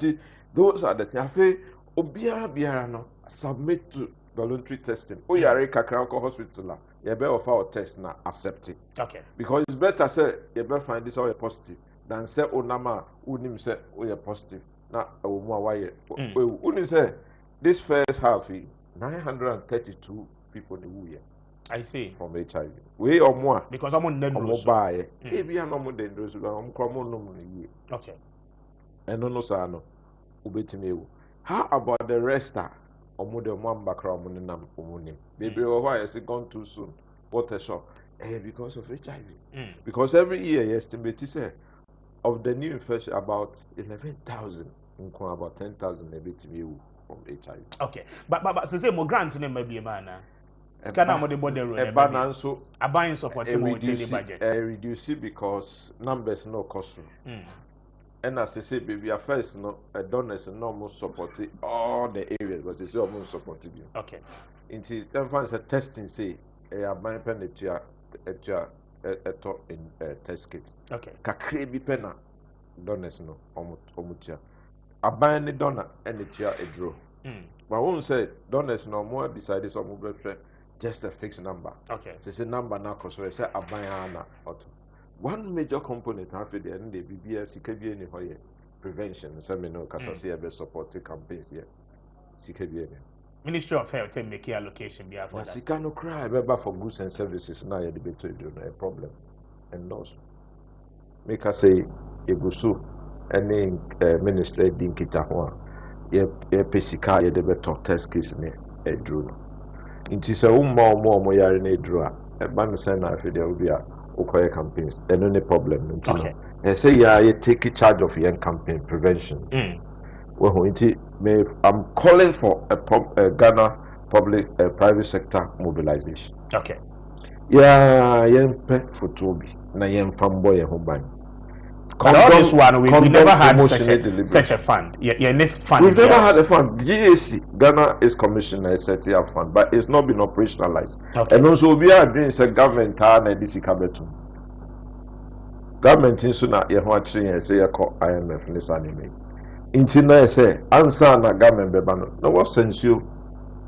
those are the things. Obiara no submit to voluntary testing. Oh, you are a Kakrako hospital. You better offer a test now, accept it.
Okay.
Because it's better say you better find this all positive. Than say Onama unim say we are positive. Na unim say this first half 932 people in the year.
I see.
From HIV. We or more.
Because I'm on Nedros.
Buy. Maybe I'm on Nedros. I'm coming.
Okay.
And no sano. Ubetimewu. How about the rest? Omude one background nam umunim. Baby, why is it gone too soon? What a shock. Because of HIV. Because every year you estimate say of the new infection about 11,000, about 10,000 maybe from HIV.
Okay, but since more grants maybe a man. Scanner more the border road.
A balance
a buying support reduce budget.
Reduce it because numbers no cost. And as I say, baby, at first a donors no support all the areas, but it's almost supportive.
Okay.
Into then finds a testing say a buying penetrator in test kits.
Okay.
Kakre bi pena donors no omutia. Aban ni donor and tia a draw. But I won't say donors no more decided some just a fixed number.
Okay.
So it's a number now because I say abayana auto. One major component have the end the BBS CKB any hoye prevention. Some no kasi be support campaigns here. CKB.
Ministry of Health and make allocation be for that.
Sika no cry remember for goods and services now you debate a problem. And also make us say egusu any minister din kita ho ye pesika ye debe talk test case ne edru no. Nti se mo yare na edru a ba no say na afi there obi a okoye campaigns and no problem nti no. They say you take charge of your campaign prevention. Well, I'm calling for a Ghana public private sector mobilization.
Okay.
Yeah, for Toby. Na fanboy home.
But all this one, we never had such a fund. This fund.
We've never had a fund. GAC, Ghana is commissioned a setting up fund, but it's not been operationalized. Okay. And also, we are doing a government and this is government in Suna, you want to say, IMF, this anime. Intina say answer na government bebano no what sense you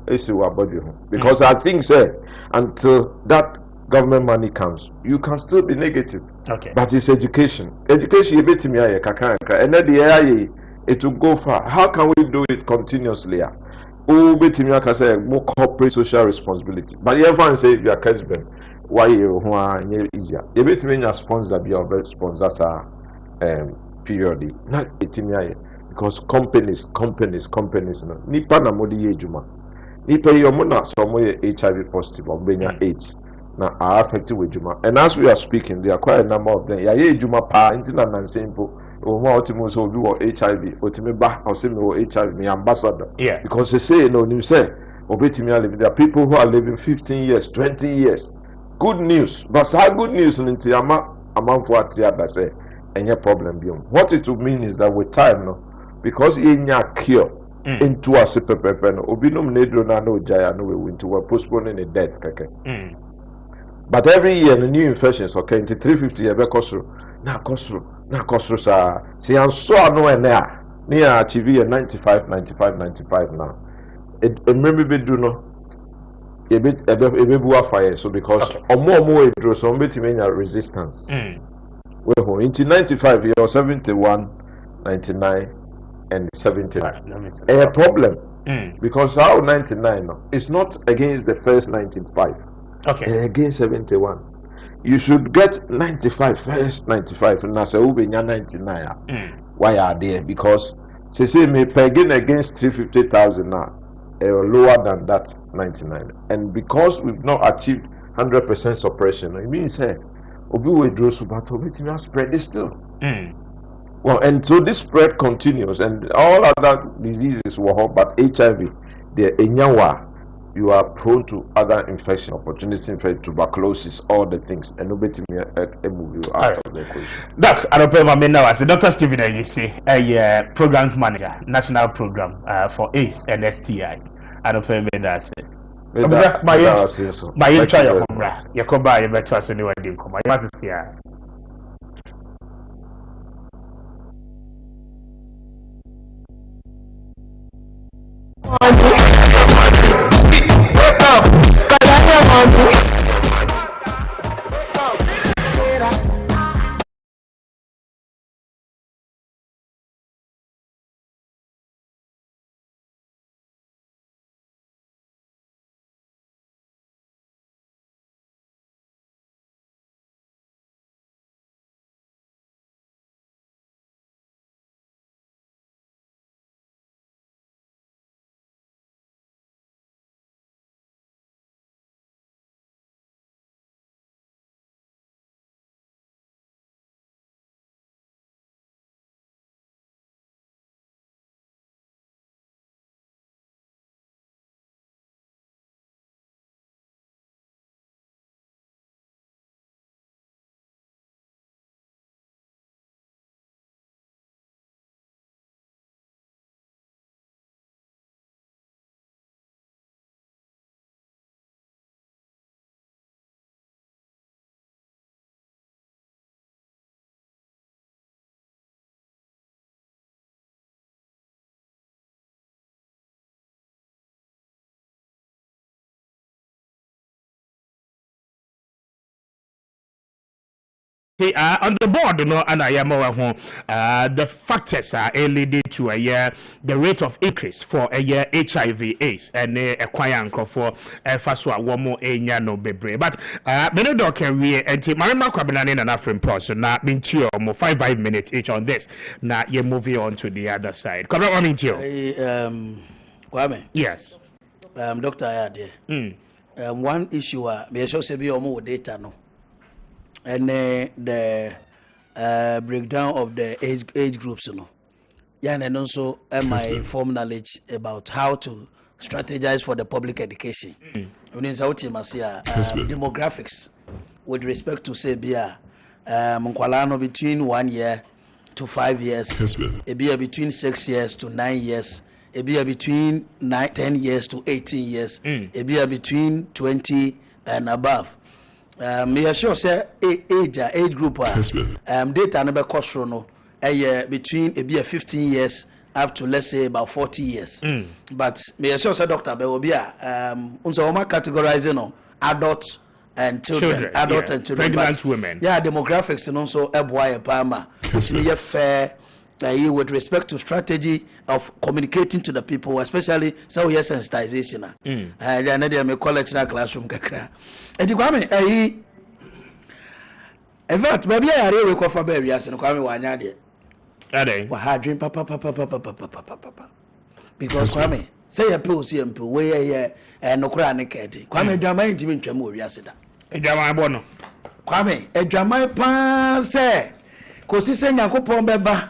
is your body because I think say until that government money comes you can still be negative.
Okay,
but it's education you bet me and then the it will go far. How can we do it continuously? Oh, bet me say more corporate social responsibility, but everyone say you are Kessben why you easier you bet me sponsor be your sponsors are period not it because companies no nipa na modi ye adwuma nipa yi omo na so mo ye HIV positive or benya AIDS na are affected with adwuma and as we are speaking there are quite a number of them ye adwuma pa intina na simple o mo otimo so obi wo HIV otimi ba o se me wo HIV me ambassador because they say no you say obetimi live there are people who are living 15 years 20 years good news but how good news nti amamfo atia da say any problem biom what it will mean is that with time no because in your cure into a super pepper no obinum nedro na no jaya no we into we're postponing a death keke. But every year the new infections okay into 350 year na kosro sa si an so no e na near achieve 95 now it remember be do no e be fire so because omo e draw so betimi nya resistance we ho into 95 year 71 99 and 79 a problem because how 99 no it's not against the first 95 against 71 you should get 95 first 95 and as a ubenya 99 why are there because say me pegin against 350,000 now lower than that 99 and because we've not achieved 100% suppression it means hey obi we draw so but obi spread it still. Well, and so this spread continues, and all other diseases were but HIV, the enyawa, you are prone to other infection opportunities, infection, tuberculosis, all the things, and nobody move you out of the equation.
Doc, I don't pay my now as Dr. Stephen Ayisi, a programs manager, national program for AIDS and STIs. I don't pay me that. My try your home, your combine, your better as anyone did come. I must see.
Wake up!
On the board, no, and I am the factors are leading to a year the rate of increase for a year HIV/AIDS and a kwayanko for Faswa Womo Enya no bebre. But many doctor we and Marima Kwabinani and Afrin person now mean to more 5 minutes each on this. Now you're moving on to the other side. Come on, mean to
Kwame.
Yes.
Dr. Ayade. One issue me show say be omo data no. And the breakdown of the age groups, you know. Yeah, and also my informed knowledge about how to strategize for the public education. Demographics with respect to say Bia Mkwalano between 1 year to 5 years, Ebia between 6 years to 9 years, Ebia between 10 years to 18 years, Ebia between 20 and above. Me sure say age group data no be cost no between be 15 years up to let's say about 40 years. But me sure say doctor be obi unso ma categorize no adult and children and children,
pregnant women.
Yeah, demographics and also eboy palma. Me fair with respect to strategy of communicating to the people, especially so yes sensitization. And me college na classroom kakra. And you Kwame in fact maybe I are we cover be rias no Kwame wanya de.
Ade.
Wa ha dream papa. Because Kwame say your pills here mpo we no kura ne kedi. Kwame dwaman ntimi ntwam wo rias da.
Dwaman bo no.
Kwame dwaman pa say kosi se Nyankopon beba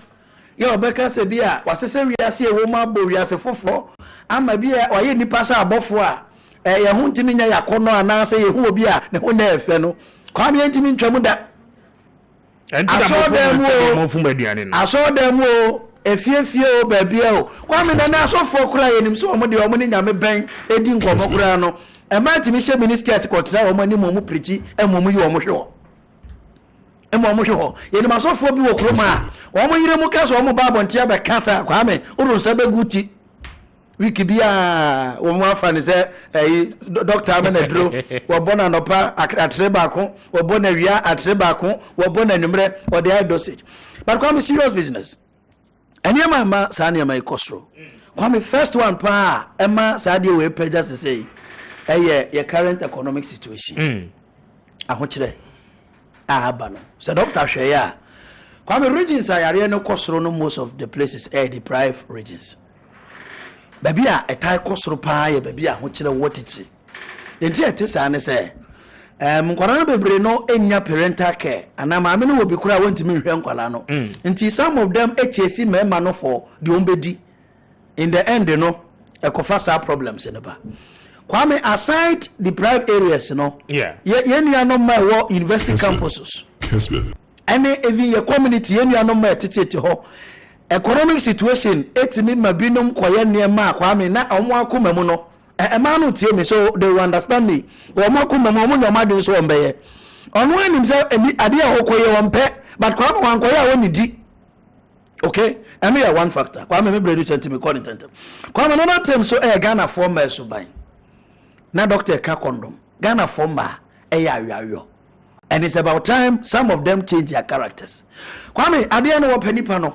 ye obeka se bia wasese riase e wo ma bo riase foforo ama bia oye nipa sa abofo a ye hu ntimi nya yakono ana se ye hu obi a ne ho na efe no Kwame ntimi ntwam da aso dem o efie o babia o Kwame na asofo kura ye nim so omo de omo ni nyame ben edi nkomo kura no e ma ntimi she miniskirt kotra omo ni momu prechi e momu yi omo hwe yeni masofo bi wo kroma omo yire mu kaso omo ba bontia be kata Kwame urun se be guti wiki bia wo mu afa ne se doctor amenadro wo bona nopa atre ba ko wo bona wia atre ba ko wo bona numre wo dey dosage but Kwame serious business eniema ma sa ne ma ikosro Kwame first one pa ema sa de we page just say your current economic situation ahokire abano so doctor hweya Kwame regions are no kosoro no most of the places deprived regions baby a tie kosoro pa ya baby a ho kire wotiti enti etisa ne se nkwara no bebre no enya parental care ana ma me no obi kura wontimi hwe nkwala no enti some of them etiesi mema no for the ombedi in the end no ekofasa problems ne ba Kwame aside the private areas you know you are no more university campuses
Kessben
and even your community you are no more tete ho economic situation etimi mabinum koye niema Kwame na omo akomam no e ma no tie me so they will understand me omo akomam omo nyoma de so ombeye ono anim say ade a hokoye wonpe but Kwame wankoye a woni di okay and me one factor Kwame me bredi chantimi call intentum Kwame no tem so Ghana former so ban na doctor ka condom Ghana former awiawo and it's about time some of them change their characters Kwame ade no wo panipa no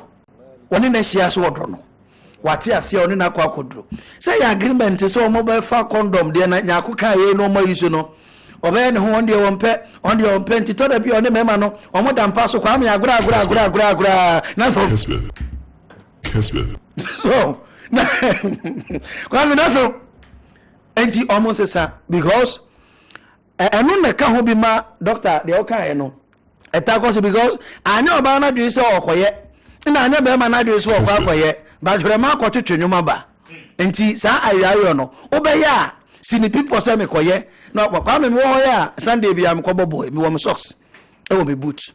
woni na hia so wodo no wate ase oni na kwa kodro say your agreement so mobile fa condom de na nyako ka ye no mo yiso no obe ne ho onde wonpe nti to da bi oni mema no omo dampa so Kwame agura na so
Kessben
so Kwame na so enti almost say because enu na ka ho bi ma doctor de o kan no eta cause because anya oba na dwe se okoye na anya be ma na dwe se okoye ba hwere ma akotwetwe nyuma ba enti sa ayayo no obe ya sini people say me koye na Kwame me wo ya Sunday bi am ko bobo mi wo me socks e wo me boot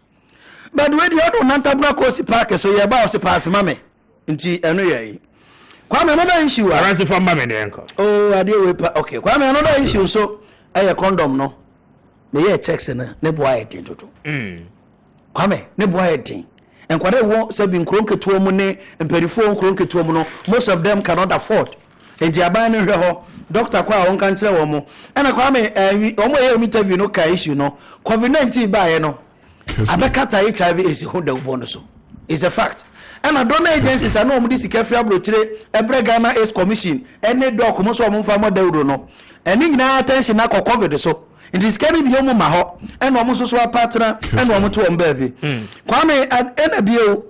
but we the other nantabra coast park so ye ba o se pass mame nti enu ye Kwame another issue
aranse from mame de enko
oh ade we pa okay Kwame another issue so condom no me ye text na ne boy edin toto Kwame ne boy edin enkware wo se bi nkronketo mu ne mperifo nkronketo mu no most of them cannot afford enti aban ne hwe ho doctor kwa won kan kire wo mo na Kwame omo ye interview no ka issue no COVID-19 ba ye no abekata HIV is who the bonus. It's a fact. And I don't know agencies I know this careful abrotre every Ghana AIDS Commission any doc most of them farmer they don't know. And in attention now COVID so. It is carrying the home maho and almost so a partner and one to one baby. Kwame and NBO.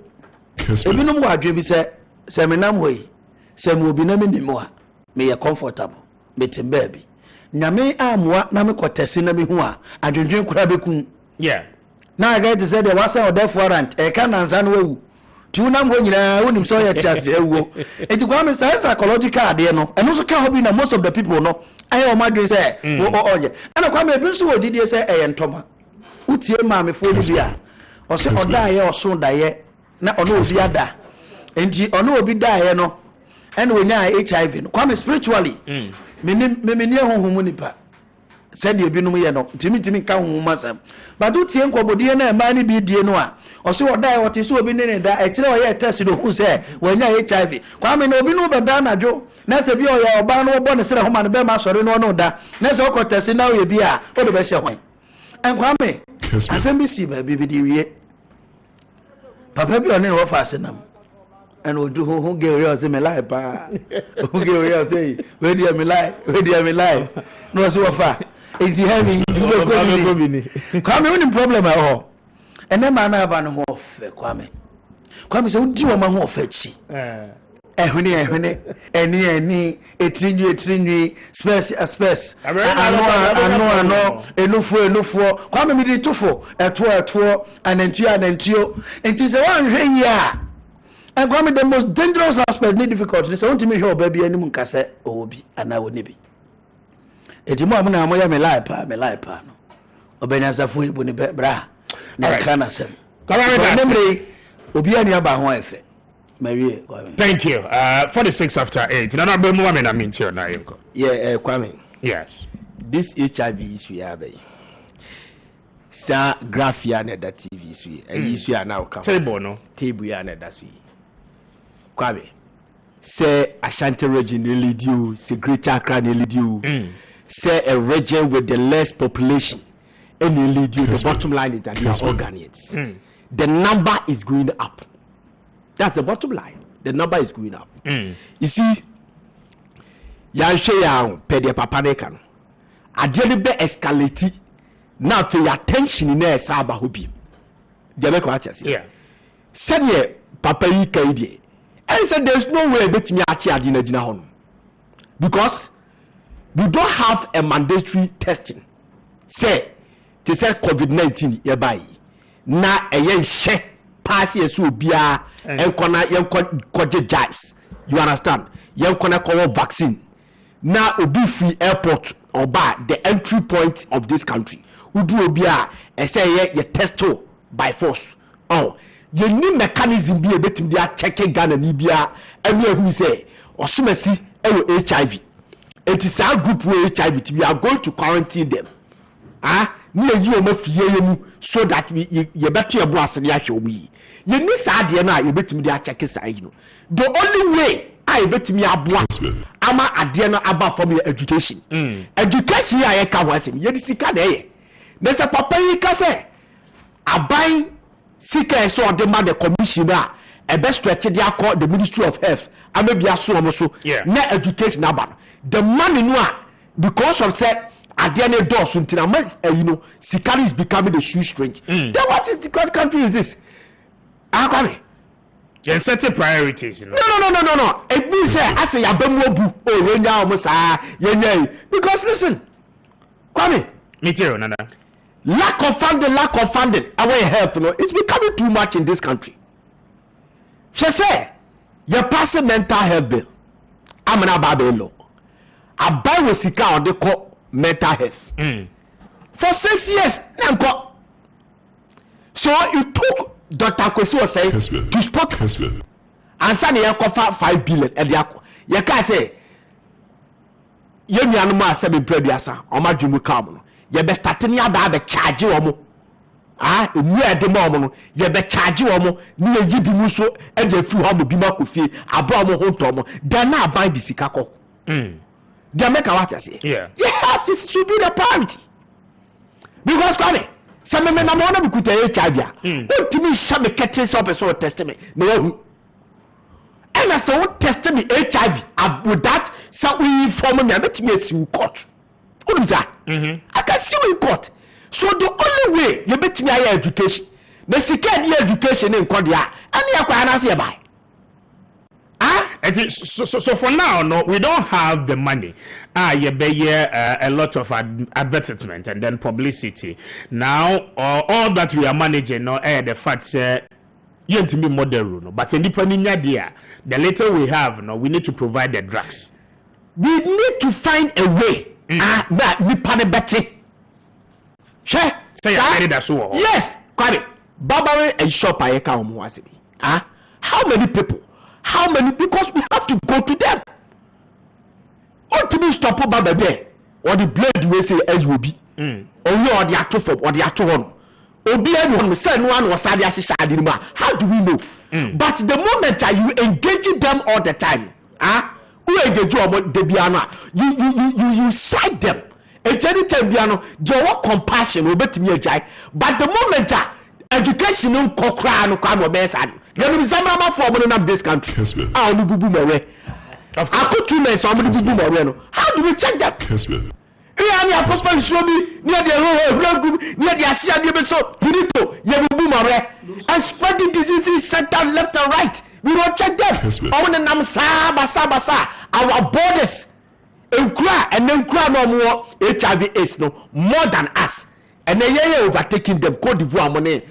If you know what you say, Seminam way, Sam will be naming more. May a comfortable, meeting baby. Name am what Namiko Tessinami Hua, and drink Krabikun.
Yeah.
Now I get to say there was a death warrant, a can and Sanwo. Tunam when you wouldn't saw it as it was a psychological idea, no, and also can't be most of the people, no. I am my say, oh, yeah. And I come here, so did you say, and Toma? What's your mammy for Libya? Or say, or die or soon die, not on no other. And she or no be die, no. And when I HIV, come spiritually. Many who send you binumu no timi ka hu masam but do tie nkobodie na ma ni bi die no a o se oda what is so bi ne da e kire o ye test do hu se wanya HIV Kwame na obi no be da najo na se bi o ya oba no bo ne sere ho ma ne be ma sore no da na se o ko test na o ye bi a o do be se hwan en Kwame asem bi si ba bi di wie papa bi o ne wo fa asenam and we do who get real say me lie pa who get real say where do me lie no so far it's heavy Kwame any problem at all and then man have an off Kwame say udi wo ma ho ofa chi ehune eni etrinwi space ano enufu Kwame me di tufo eto anentio enti say wan hwe ya. And Kwame, the most dangerous aspect, need difficult. They want to make sure baby any munkase obi and I would nibi. Eti mo amuna mo ya me lie pa no. Obenya zafu ibu ni bra. Na kana sem. Kwame obi ani aba ho efe. Marie.
Thank you. 46 after 8. Na be mo na minti o na yeko.
Yeah, Kwame.
Yes.
This HIV issue ya be. Sa graphia na that TV issue. Issue ya na o ka.
Table no.
Table ya na that issue. Kwame, say Ashanti region lead you, say Greater Accra lead you, say a region with the less population, and they lead you. The bottom line is that they are all Ghanaians. The number is going up. That's the bottom line. The number is going up. You see, Yanshe Yang, Pede Papa Nekan, Adjeli be escalate. Now, for your attention in there, Saba Hobby. The American artist.
Yeah.
Said ye, Papa Yikaidi. I said there's no way bet me at because we don't have a mandatory testing. Say, they said COVID-19 hereby. Na a yen she pass ye so bia and kona yen koje jabs. You understand? Yen kona kowo vaccine. Na obi free airport or bar the entry point of this country. Udu obia e say ye testo by force. Oh. Ye ni mechanism bi ebetim dia check Ghana ni bia enu ehun say osumasi ewo HIV. It is our group with HIV. We are going to quarantine them. Ni eyi o mafie yemu so that we ye beto ye bo asene ahwe omi. Ye ni sa de na ye betim dia check say you know. The only way I betim ya aboa ama ade no aba from your education. Education ya ye ka ho asem. Ye di sika na ye. Na se papa yi ka say aban Sika so the commissioner a best stretch they call the Ministry of Health. I may be assumed so na education about the money no because of say at the end of doors until you know Sikari is becoming the shoe strange. Then what is the country is this? Kwame.
Then certain priorities, you know.
No. It means I say Abemobu oh yenya almost yenya because listen Kwame
me too nana.
Lack of funding. Our health, it's becoming too much in this country. She say, you pass a mental health bill. I'm an ababe law. I buy with Sika on the call mental health. For 6 years, so it took Dr. Kwesi was saying to spoke and suddenly you offer 5 billion and you can say you me 7 previous or my dream will come. You be starting ya be charge omo emu ede mo omo no you be charge omo ni eji bi mu so e de fu ho bi ma kofi abo omo ho to omo then na buy the sika ko they make what I say.
Yeah,
this should be the priority because Kwame Some men are more than good HIV. What to me, some catches up a sort of testament. No, and I saw testing me HIV. With that, so we inform me, I bet me a sin court. What is that? I can see you in court. So the only way you bet me higher education, the second year education in Korea, and you are say by.
So for now, no, we don't have the money. You pay a lot of advertisement and then publicity. Now, all that we are managing, no, the fact you to be model, no, but independent idea. The later we have, no, we need to provide the drugs.
We need to find a way. That we pan betty. Yes, Kwame. Barbary and shop I come was it. How many people? How many? Because we have to go to them. What to be stop Baba there? Or the blade we say as will be. Or you are the actor for or the actor on. Obi anyone say no one was how do we know? But the moment you engage them all the time, you engage you side them. It's any time you compassion but the moment education no kokra no kwa best there is some form of this country. Ah, no bubu mewe. I could 2 months on bubu mewe. How do we check that?
Kessben.
Any apostle show me near the near the Asia so finito bubu mewe and spreading diseases center left and right. We don't check them. On the nam basa our borders and then cry no more HIV/AIDS no more than us. And they are overtaking them. Cote d'Ivoire money,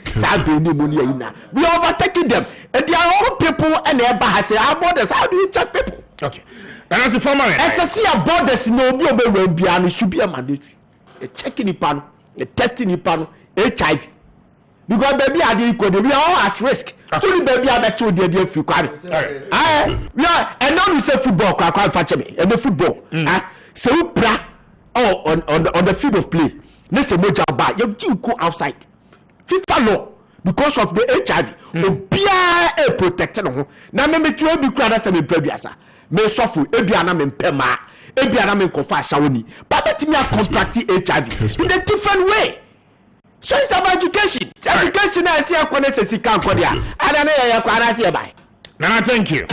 we are overtaking them. And they are all people and their bahas. Our borders. How do you check people?
Okay. And as a former,
SSC borders no be should be a mandatory. A checking pan, a testing pan, HIV. Because baby are the equal, we are all at risk. Only baby are better than the few. Yeah, and now we say football. Quite fetch me and the football. So on the field of play. Let's say moja ba you go outside FIFA law because of the HIV obia protect no na me metu obi kura say me prabiasa me sofu ebia na me mpema ebia na me kofa shawoni but let me contract HIV in a different way. So it's about education. Education I see akone se sika akodia ana na ya kwara se bai
na thank you.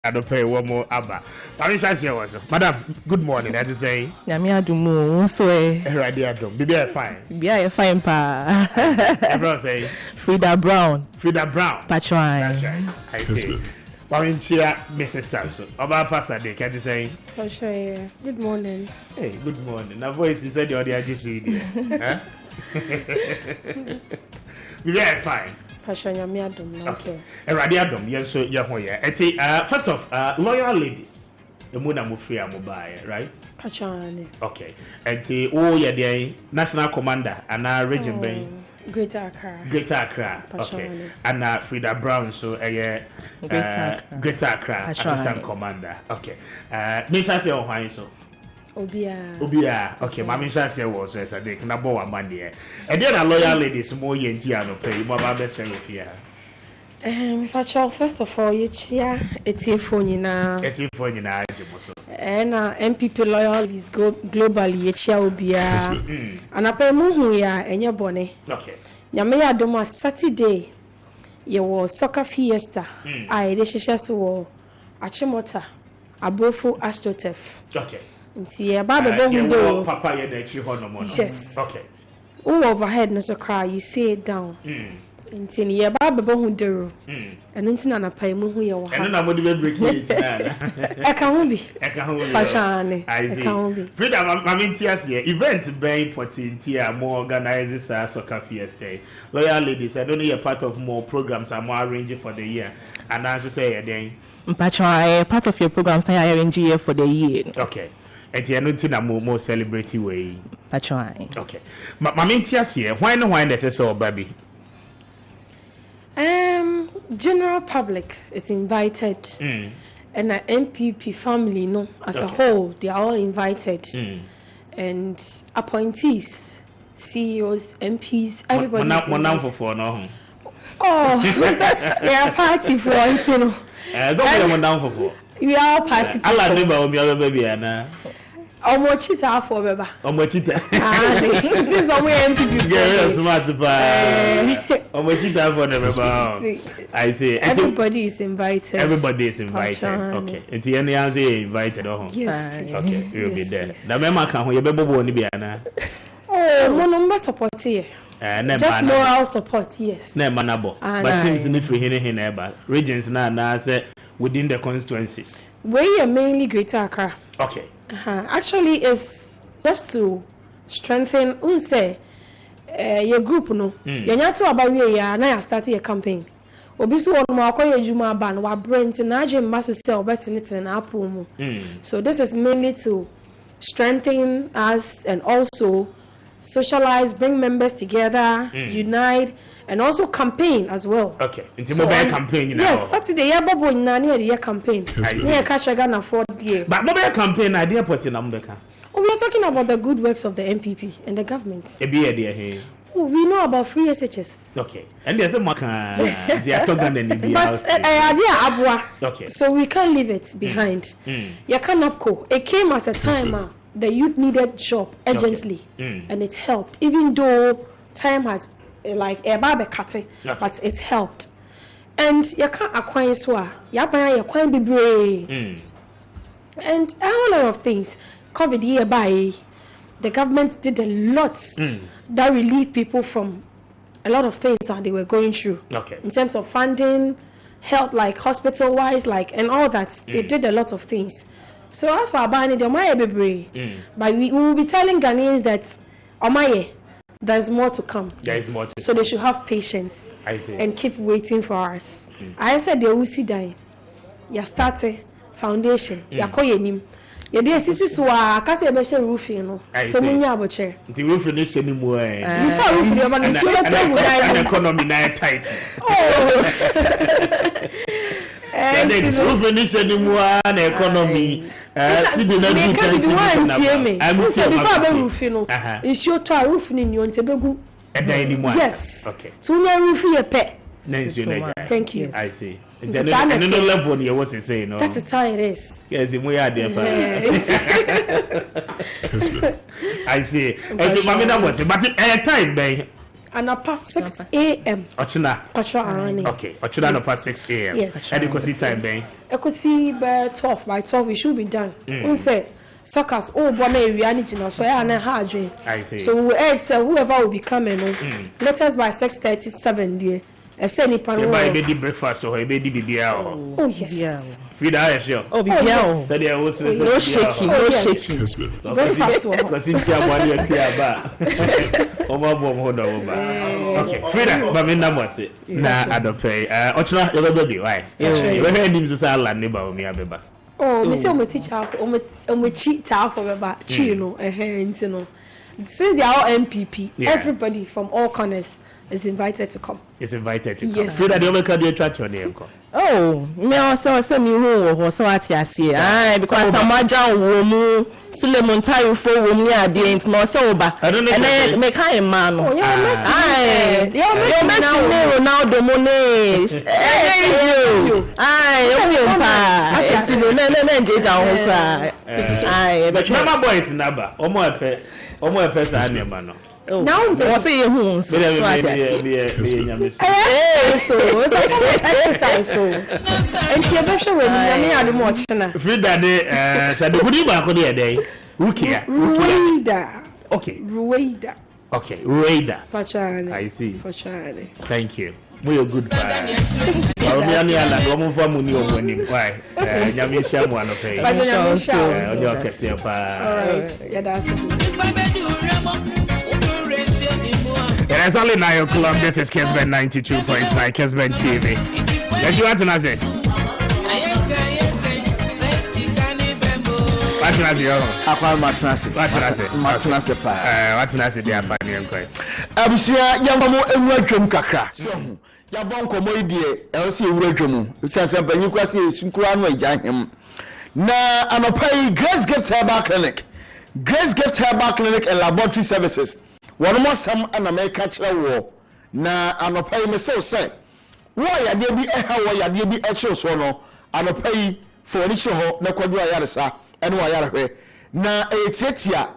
I don't pay one more Abba. Madam, good morning. I just say,
Yamia Dumu, so
Bibi fine.
Bibi fine pa.
Everyone say
Frida Brown.
Frida Brown.
Patron.
That's right. I see. Paminchia, Mrs. Stanso. About Pastor Dick, can you say?
For sure, yeah. Good morning.
Hey, good morning. Now, voice inside the audio, just read it. Huh? We're fine.
Passion, you're me. Okay.
Radiadom, yes, so you're first off, loyal ladies, the Muna Mufria Mobile, right?
Passion.
Okay. And the National Commander and our region being.
Greater Accra.
Greater Accra. Okay. And Frida Brown, so Greater Accra Assistant Commander. Okay. Misha say on so. Obia. Okay, Mami Misha say was as a day canabo one man there. And then a loyal ladies more yenti no pay. Mo ba be say ofia.
First of all, yechia etifo nyina.
Etifo nyina ajimo so.
And MPP loyal is globally yechia obia. And apemu hu ya enye bone.
Okay.
Nyame ya doma Saturday ye wo soccer fiesta. I de hihye so wo Achimota Abofu Astrotef.
Okay.
Nti ye ba bebo hu do.
Papa ye na chi ho no mo.
Yes.
Okay.
Who overhead no so cry you say it down. Nti ye ba bebo hu do. Eno nti na napai mu hu ye wo ha.
Eno na mo de be break it na.
E ka hu bi. Fashane.
I see. Freedom Mamintias here. Event very important here. More organizes soccer fiesta. Loyal ladies, I don't know you're part of more programs are more arranging for the year. And as you say again.
Part of your programs are arranging here for the year.
Okay. And you're not in a more celebrity way. Okay. Mamintias here. Why does so baby?
General public is invited. And the MPP family, no, as a whole, they are all invited. And appointees, CEOs, MPs, everybody is invited. They are party for it, you know. We are all party for it. Omochita for beba.
Omochita.
This is only MPP.
Yeah, smart Omochita for beba. I see.
Everybody is invited.
Everybody is invited. Okay. And the any answer invited.
Yes, please.
Okay, we'll be there. The member can you be bobo ni bi ana.
Oh, no number support here. Just moral support, yes.
Ne manabo. But things in free here regions na say within the constituencies.
We are mainly Greater Accra.
Okay.
Actually, it's just to strengthen unse your group no. Yanya to about we ya na start your campaign. Obi so on mo akoye juma ban wa brains na aje maso sell bet it na apple mu. So this is mainly to strengthen us and also socialize, bring members together, unite, and also campaign as well.
Okay. So mobile campaign now.
Yes, Saturday ya bobo na near the campaign. Near Kashaga na 4th year.
But mobile campaign idea put in America.
We are talking about the good works of the MPP and the government. We know about free SHS.
Okay. And there's a marker.
But idea abwa.
Okay.
So we can't leave it behind. Yakanapko. It came as a time the youth needed job urgently, and it helped. Even though time has like a barbe cutting, but it helped. And you can't acquire swa. You can't be brave. And a whole lot of things. COVID year by the government did a lot that relieved people from a lot of things that they were going through.
Okay.
In terms of funding, health, like hospital wise, like and all that. They did a lot of things. So as for Abani, they might be brave. But we will be telling Ghanaians that Omaye, there's more to come.
There is more to
so they should have patience and keep waiting for us. I said they will see that you started foundation. You call your name. You did assist to a casa roofing. No, so many aboche.
The roof is anymore.
Before roofing, you're going to
economy tight.
And
it's roof anymore an economy.
Yes.
Okay.
So we pet. Thank you.
I see. Another level you was saying. No.
That is how it is.
Yes, we are there. I see. But at time, babe.
And past 6 a.m.
Ochina. Okay. Ochina past 6 a.m.
Yes.
And you could see time, babe.
I could see by 12. By 12 we should be done. We say suckers bonnet reality now. So I
see.
So whoever will be coming, let us by 6:37 there. say ni pan.
Buy baby breakfast or baby bibia.
Oh yes.
Feed her sure.
Oh bibia.
So there was
no shaking, no shaking.
Breakfast one.
Because in Tia money and Pia ba. Oma bom hold over. Okay, Frida, but me number say. Na adopay. Ochna everybody why? You hear him so say land neighbor me abeba.
Oh, me say o me teacher o me cheat for beba. Chi no you know. Since they are all MPP, everybody from all corners is invited to come.
Is invited to come.
Yes.
So that the only can do attract your name come.
Oh, me also say me who so at yasi. Ah, because Samaja wo mu Suleiman Tayo fo wo mu ade ent no say oba. And then me kan man.
Oh, yeah, Messi.
Yeah, Messi Ronaldo mo ne. You pa. Ati no na njeja ho kra.
But mama boys naba. Omo epe sa anema no.
Now
we say you who so
it's exercise so and you be sure when you are the much na
Frida de said the goodie ba ko de dey
Rueda.
Okay,
Rueda.
Okay, Rueda.
Fachane.
I see.
Fachane.
Thank you. We are good friends. Me and Ala do mo fa mu ni o wani why nyame hia mu anope. Ojo kese pa.
All right. Yeah, that's
it is only 9 o'clock. This is Kessben 92.9 Kessben TV. Yes, you want to say? What can I say?
Akwa matnase.
What can I say?
Matnase pa.
What can I say? They are funny and quite.
Abusia yamamo enwa dwom kakra. So ya bon komo idie e se ewura dwom. Sense banyi kwase esunkura no agya hem. Na anopai Grace Gift Herbal Clinic. Grace Gift Herbal Clinic and Laboratory Services. One more some an American war. Na anopai me say. Why ya dey bi eha wo ya dey bi echo so no. Anopai for ni ho na kwadu ayaresa. Eno ayarehwe. Na etietia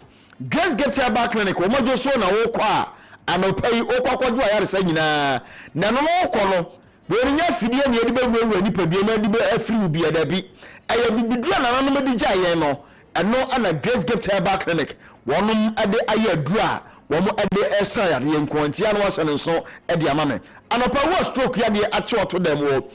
Grace Gift Herbal Clinic wo mojo so na wo kwa anopai okwakwadu ayaresa nyina. Na no ko no. We nya fidie ne de be wura ni padua na de be afiri bi ada bi. Aya bibidura na no me de gyaye no. Eno ana Grace Gift Herbal Clinic. Wonum ade ayadura. Womo ade esa ya de nkontia no wase nso ade amame anopa wo stroke ya de ache oto dem wo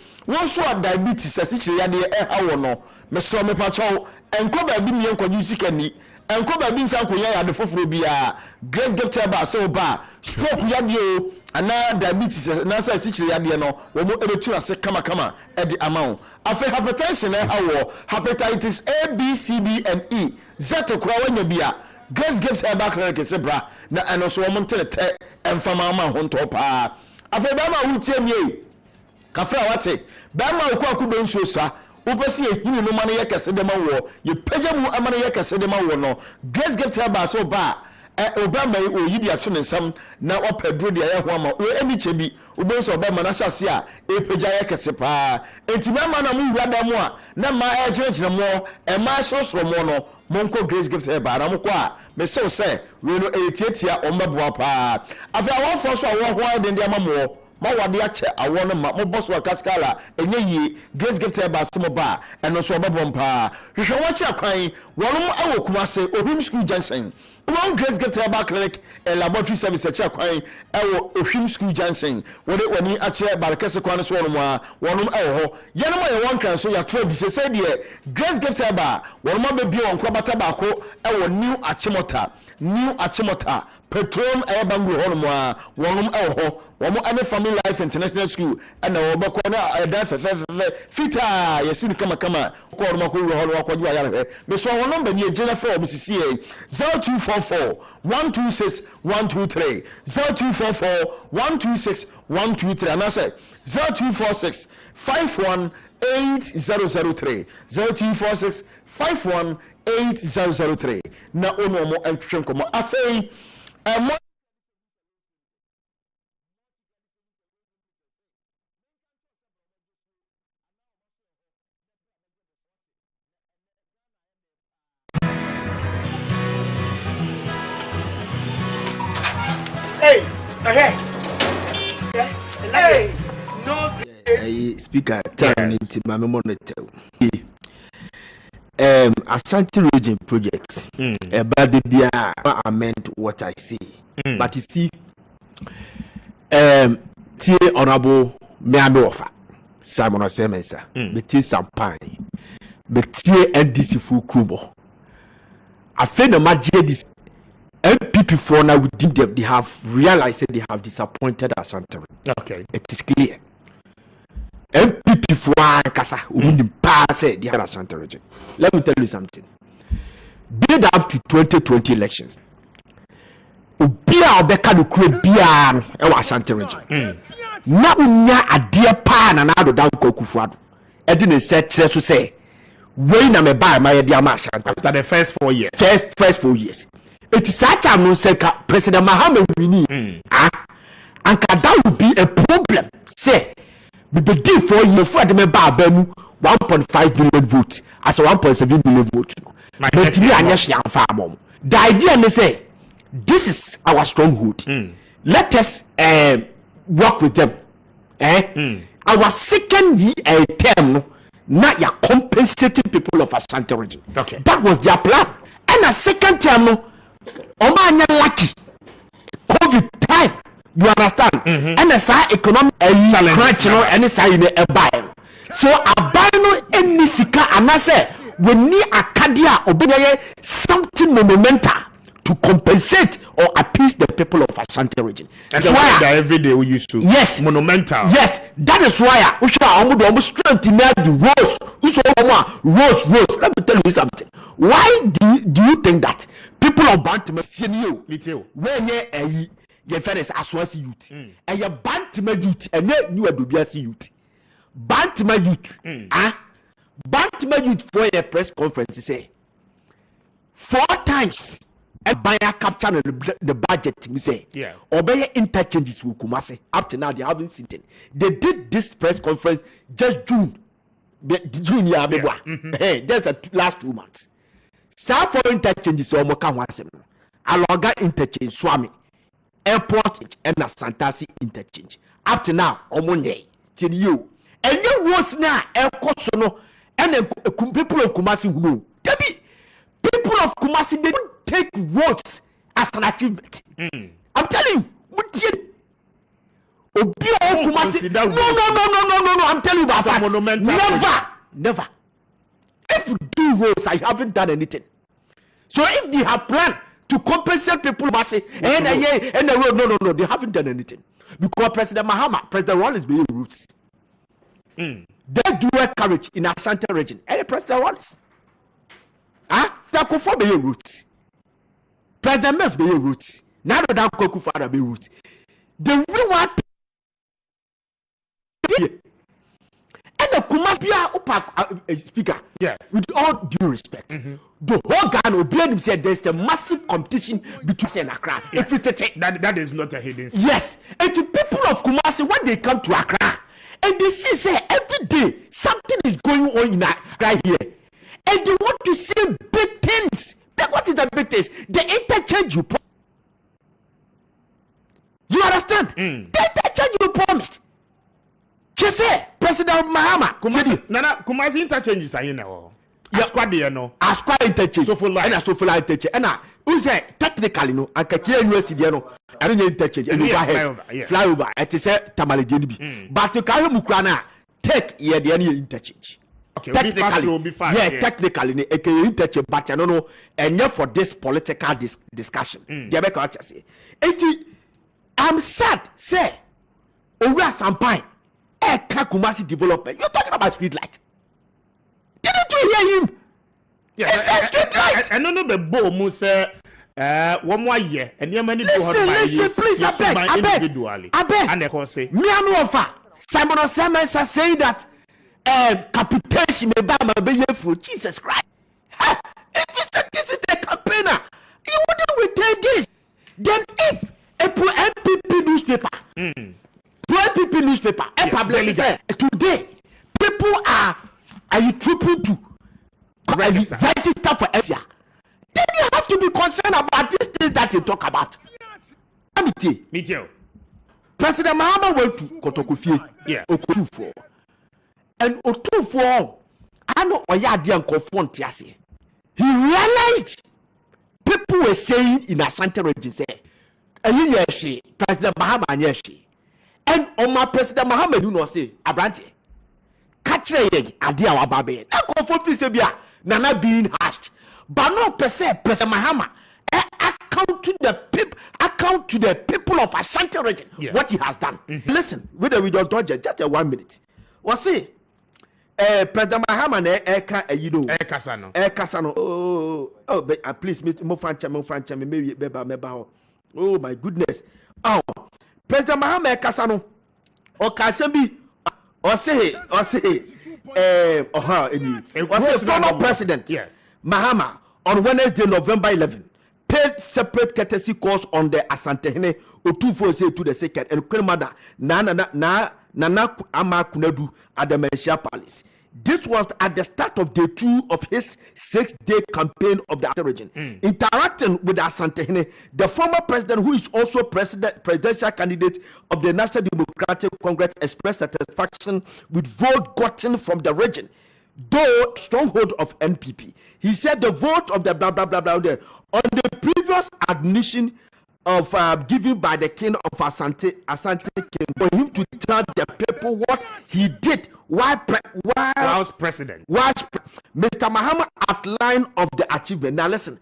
so diabetes asichire ya de eha wo no me so me pacho enko ba bi mi enkoju sikani enko ba bi nsan konya ya de foforo bia Grace Gift Herbal se oba stroke ya de o ana diabetes na sa asichire ya de no womo ebetu ase kama ade amawo afa hypertension eha wo hepatitis A B C D and E zete kura wanya bia Grace Gift Herbal Clinic Kessebra na eno so mo ntete emfama ma ho ntopa afa ba ma wutie mi kafra wate ba ma ku akudo nso sa upesi ehini no ma no ye kese ma wo ye pagya mu ama no ye kese ma wo no Grace Gift Herbal so ba obama oyidi atwe nsam na opadro de aye ho ama o eni chebi obonso obama na hyase a epagya ye kese pa entima ma na mu wura da mu a na ma ejirejire mo e ma sosoro mo no monko Grace Gift Herbal na mko a me se we no etietia ombaboa pa afa awon fo so awon ho de ndi amamo ma wade ache awon no ma mo boso kaskala enye yi Grace Gift Herbal se mo ba eno so obabom pa hwehwe wo che akwan wonum awokuma se ohim school junction one Grace Gift Herbal Clinic and Laboratory Service che akwan ewo ohim school junction wode wani ache barakese kwan so wonum a wonum ewo ye no ye won kan so ya trade se de Grace Gift Herbal wonum abebi won krobata baako ewo new achimota petrol ayabangro honum a wonum ewo womo ane Family Life International School and obako na da fita yesini kama ko oruma ko ro holo akwaji ayare me so won number ni ejena for misisi 0244 126 123 0244 126 123 and I say 0246 518003 0246 518003 na ono mo entwen komo afei Hey, no. Hey, speaker, tell me to my monitor. Ashanti Region projects. About the I meant what I see. But you see, tie honorable Meame Ofa Simon Osemensa metie Sampani metie NDC full Krubo I feel the magic this MPP for now within them they have realized that they have disappointed Ashanti.
Okay,
it is clear. MPP for Kasa who pass they have Ashanti region. Let me tell you something. Build up to 2020 elections. Ubia obeka no kure bia no e wa Ashanti region. Na unya ade pa na do dan Kwakufuado. E de ne se kire so say we na me buy my de ama Ashanti
after the first 4 years.
First 4 years. It is such a no say President Mahama Winnie. And that would be a problem. Say we be 4 years for the me buy 1.5 million votes as a 1.7 million vote. But me anya farm. The idea me say this is our stronghold. Let us work with them. Our second term now you compensating people of Ashanti region.
Okay.
That was their plan. And a second term no Omanya lucky COVID time. You understand? And as economic crunch no and as in a buy. So a buy no any sika and I say we need Acadia obey something momentum to compensate or appease the people of Ashanti region.
That's why every day we used to.
Yes,
monumental.
Yes, that is why we should almost strength in the rose. Rose. Let me tell you something. Why do you think that people of Bantima seen you?
Me too.
When you finish Aswasi youth, and your Bantima youth, and you are Dubiasi youth. Bantima youth, Bantima youth for a press conference say 4 times. And buy a capture the budget, me say.
Yeah.
Obey interchanges with Kumasi. Up to now, they haven't seen it. They did this press conference just June. Hey, just the last 2 months. Some for interchanges or Moka Wasem. Aloga interchange, Swami. Airport and a Santasi interchange. Up to now, Omonye, till you. And you was now air Kosono and people of Kumasi who know. People of Kumasi, they don't take roads as an achievement. I'm telling you, no. I'm telling you about that. Never. If you do roads, I haven't done anything. So if they have planned to compensate people, and the road, no, they haven't done anything. Because President Mahama, President Wallace, be routes. They do a courage in Ashanti region. Hey, President Wallace. Takufo be roots. President Mess be roots. Now that Kokufara be roots. The real one and the Kumas speaker.
Yes.
With all due respect. The whole Ghana obeyed him said there's a massive competition between Accra.
If that is not a hidden secret.
Yes. And to people of Kumasi when they come to Accra and they see say every day something is going on in Accra here. And you want to see big things. What is the big things? The interchange you promised. You understand? The interchange you promised. Just say, President Mahama.
Kumasi interchanges are in now.
Asquad interchange. Sofola interchange. And who say technically no? And Kakia University no. I don't interchange. And flyover. It is a Tamale Jenibi. But you carry Mukrana take the interchange.
Okay,
technically,
will be fast,
technically, interchange, but I don't know, and yet for this political discussion, I'm sad, say, over Sampine, Kumasi development. You're talking about street light. Didn't you hear him? It's a street light.
I don't know the bow, Musa. 1 more year, and you many
listen, please, I beg,
and they say,
me offer. Simon Osemensa saying that. Capitation may buy my baby for Jesus Christ. If you said this is the campaigner, you wouldn't retain this. Then if a MPP newspaper, MPP newspaper, today, people are you trooping to register for Asia. Then you have to be concerned about these things that you talk about.
Me too.
President Mahama went to Kotokufie.
Yeah.
Okutufo. And Otufo, I know Oyadi and Kofontiasi. He realized people were saying in Ashanti region, say, President Mahama Nyeshi, and on my president Muhammad no say abrante catch ye ade a wababe na confo fi se bia nana being hashed but no president Muhammad account to the people of Ashanti region what he has done. Listen, with the video just a 1 minute. Was see President Mahama Kasano. Oh, please, mo fancha me maybe beba. Oh my goodness. Oh, President Mahama Kasano. O Kasembi. Or say, former president.
Yes.
Mahama on Wednesday, November 11, paid separate courtesy calls on the Asantehene Otufo to the second and Kremada Nana Ama Kunedu at the Menchia Palace. This was at the start of day 2 of his 6-day campaign of the Asante region. Interacting with the Asantehene, the former president, who is also presidential candidate of the National Democratic Congress, expressed satisfaction with vote gotten from the region, though stronghold of NPP. He said the vote of the blah blah blah blah there on the previous admission of given by the king of Asante king for him to tell the people what he did while
president.
Mr. Mahama outline of the achievement. Now listen,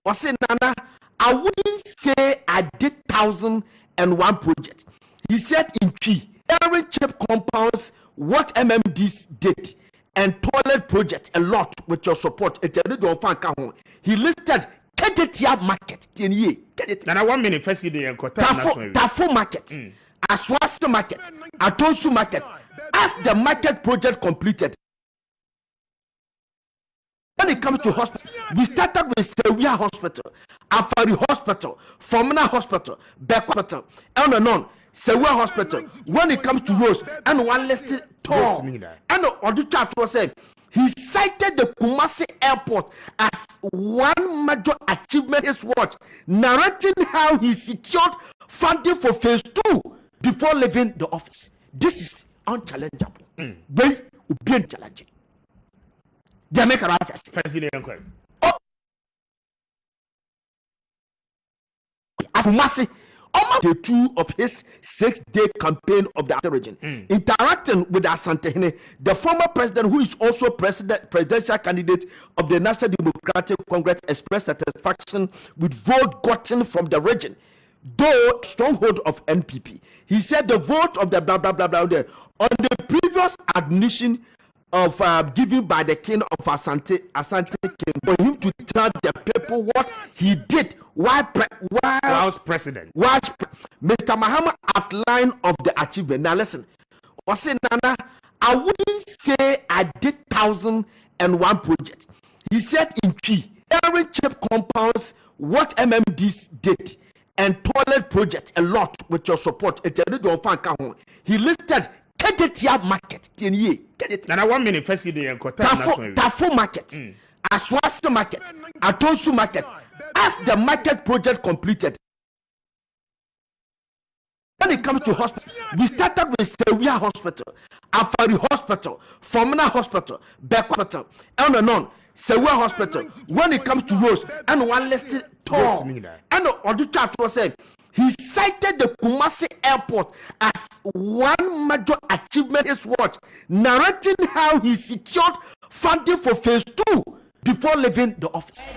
I say Nana, I wouldn't say I did 1,001 projects. He said in key, every chip compounds what MMDs did. And toilet project a lot with your support. He listed Kedetia market.
Now 1 minute first
Tafo market, Aswasi market, Atonsu market. As the market project completed, when it comes to hospital, we started with Sewia Hospital, Afari Hospital, Fomina Hospital, Beck Hospital, and on. Sewia Hospital. When it comes to roads, and one listed tall, and auditor was said he cited the Kumasi Airport as one major achievement his watch, narrating how he secured funding for phase 2 before leaving the office. This is unchallengeable. Very being challenging. Jamaica Rajas. As Kumasi. Day 2 of his 6-day campaign of the Asante region. Interacting with the Asantehene, the former president, who is also presidential candidate of the National Democratic Congress, expressed satisfaction with vote gotten from the region, though stronghold of NPP. He said the vote of the blah blah blah blah there on the previous admission of given by the king of Asante king for him to tell the people what he did while
president.
Mr. Mahama outline of the achievement. Now listen, I say Nana, I wouldn't say I did 1,001 projects. He said in key, every chip compounds what MMDs did and toilet project a lot with your support. He listed Kedetia market.
Now 1 minute first
Tafo market, Aswasi market, Atonsu market. As the market project completed, when it comes to hospital, we started with Sewia Hospital, Afari Hospital, Fomina Hospital, Beck Hospital, and on. Sewia Hospital. When it comes to roads, and one listed tall, and auditor was said he cited the Kumasi Airport as one major achievement his watch, narrating how he secured funding for phase 2 before leaving the office.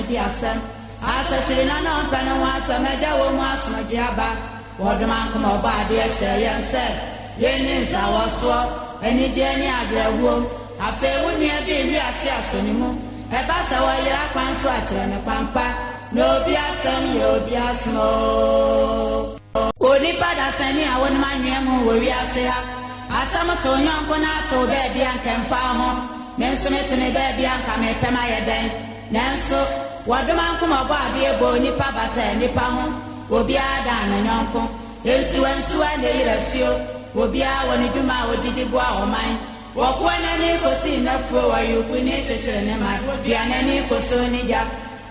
di asem asa chirina no mpano wasa meja wo mu asono diaba wodoma nkoma oba ade ehye yense yeninza waso enije ni adrewo afe wonua bi wi ase asonimu eba sa wa yira kwanso akire ne kwampa no bi asem yo bi asmo oni pada sani awon manwem wo wi ase ha asam to nyonko na to be bia nkemfa ho menso metene be bia nka me pema yeden nanso wadoma nkoma bo ade ebo nipa bata nipa ho obi ada na nyonko yesu na yirasio obi a woni dwuma odidi bo a oman wokwana ni kosi na fro wa yuku ni chechere ne ma obi anani koso ni ja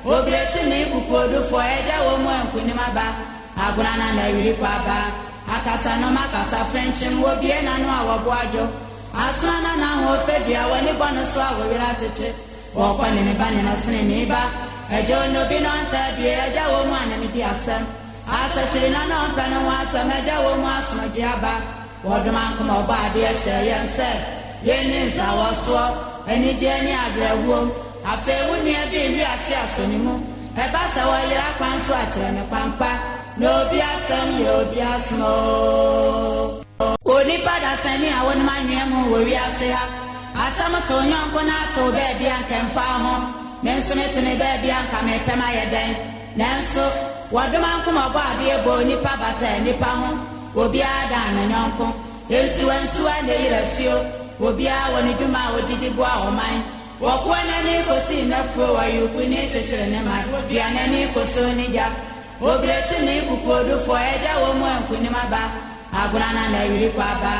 obretu ni kukodu fo eja wo mo enku ni maba agurana na wiri kwa ba akasa no makasa friendship obi na no awobo ajo asana na ho febia woni bono so awira cheche wokwani ne bani na sene ni ba ejo no bi no anta bi eja wo mo anami di asem asa chirina no mpano wasa meja wo mu asono diaba wodoma nkoma oba ade ehye yense yeninza waso enije ni adrewo afe wonua bi wi ase asonimu eba sa wa yira kwanso akire ne kwampa no bi asem yo bi asmo oni pada sani awon manwem wo wi ase ha asam to nyonko na to be bia nkemfa ho menso metene be bia nka me pema yeden nanso wadoma nkoma oba ade ebo nipa bata nipa ho obi ada na nyonko yesu na yirasio obi a woni dwuma odidi bo a oman wokwana ni kosi na fro wa yuku ni chechere ne ma obi anani koso ni ja obretu ni kukodu fo eja wo mo enku ni maba agurana na yiri kwa ba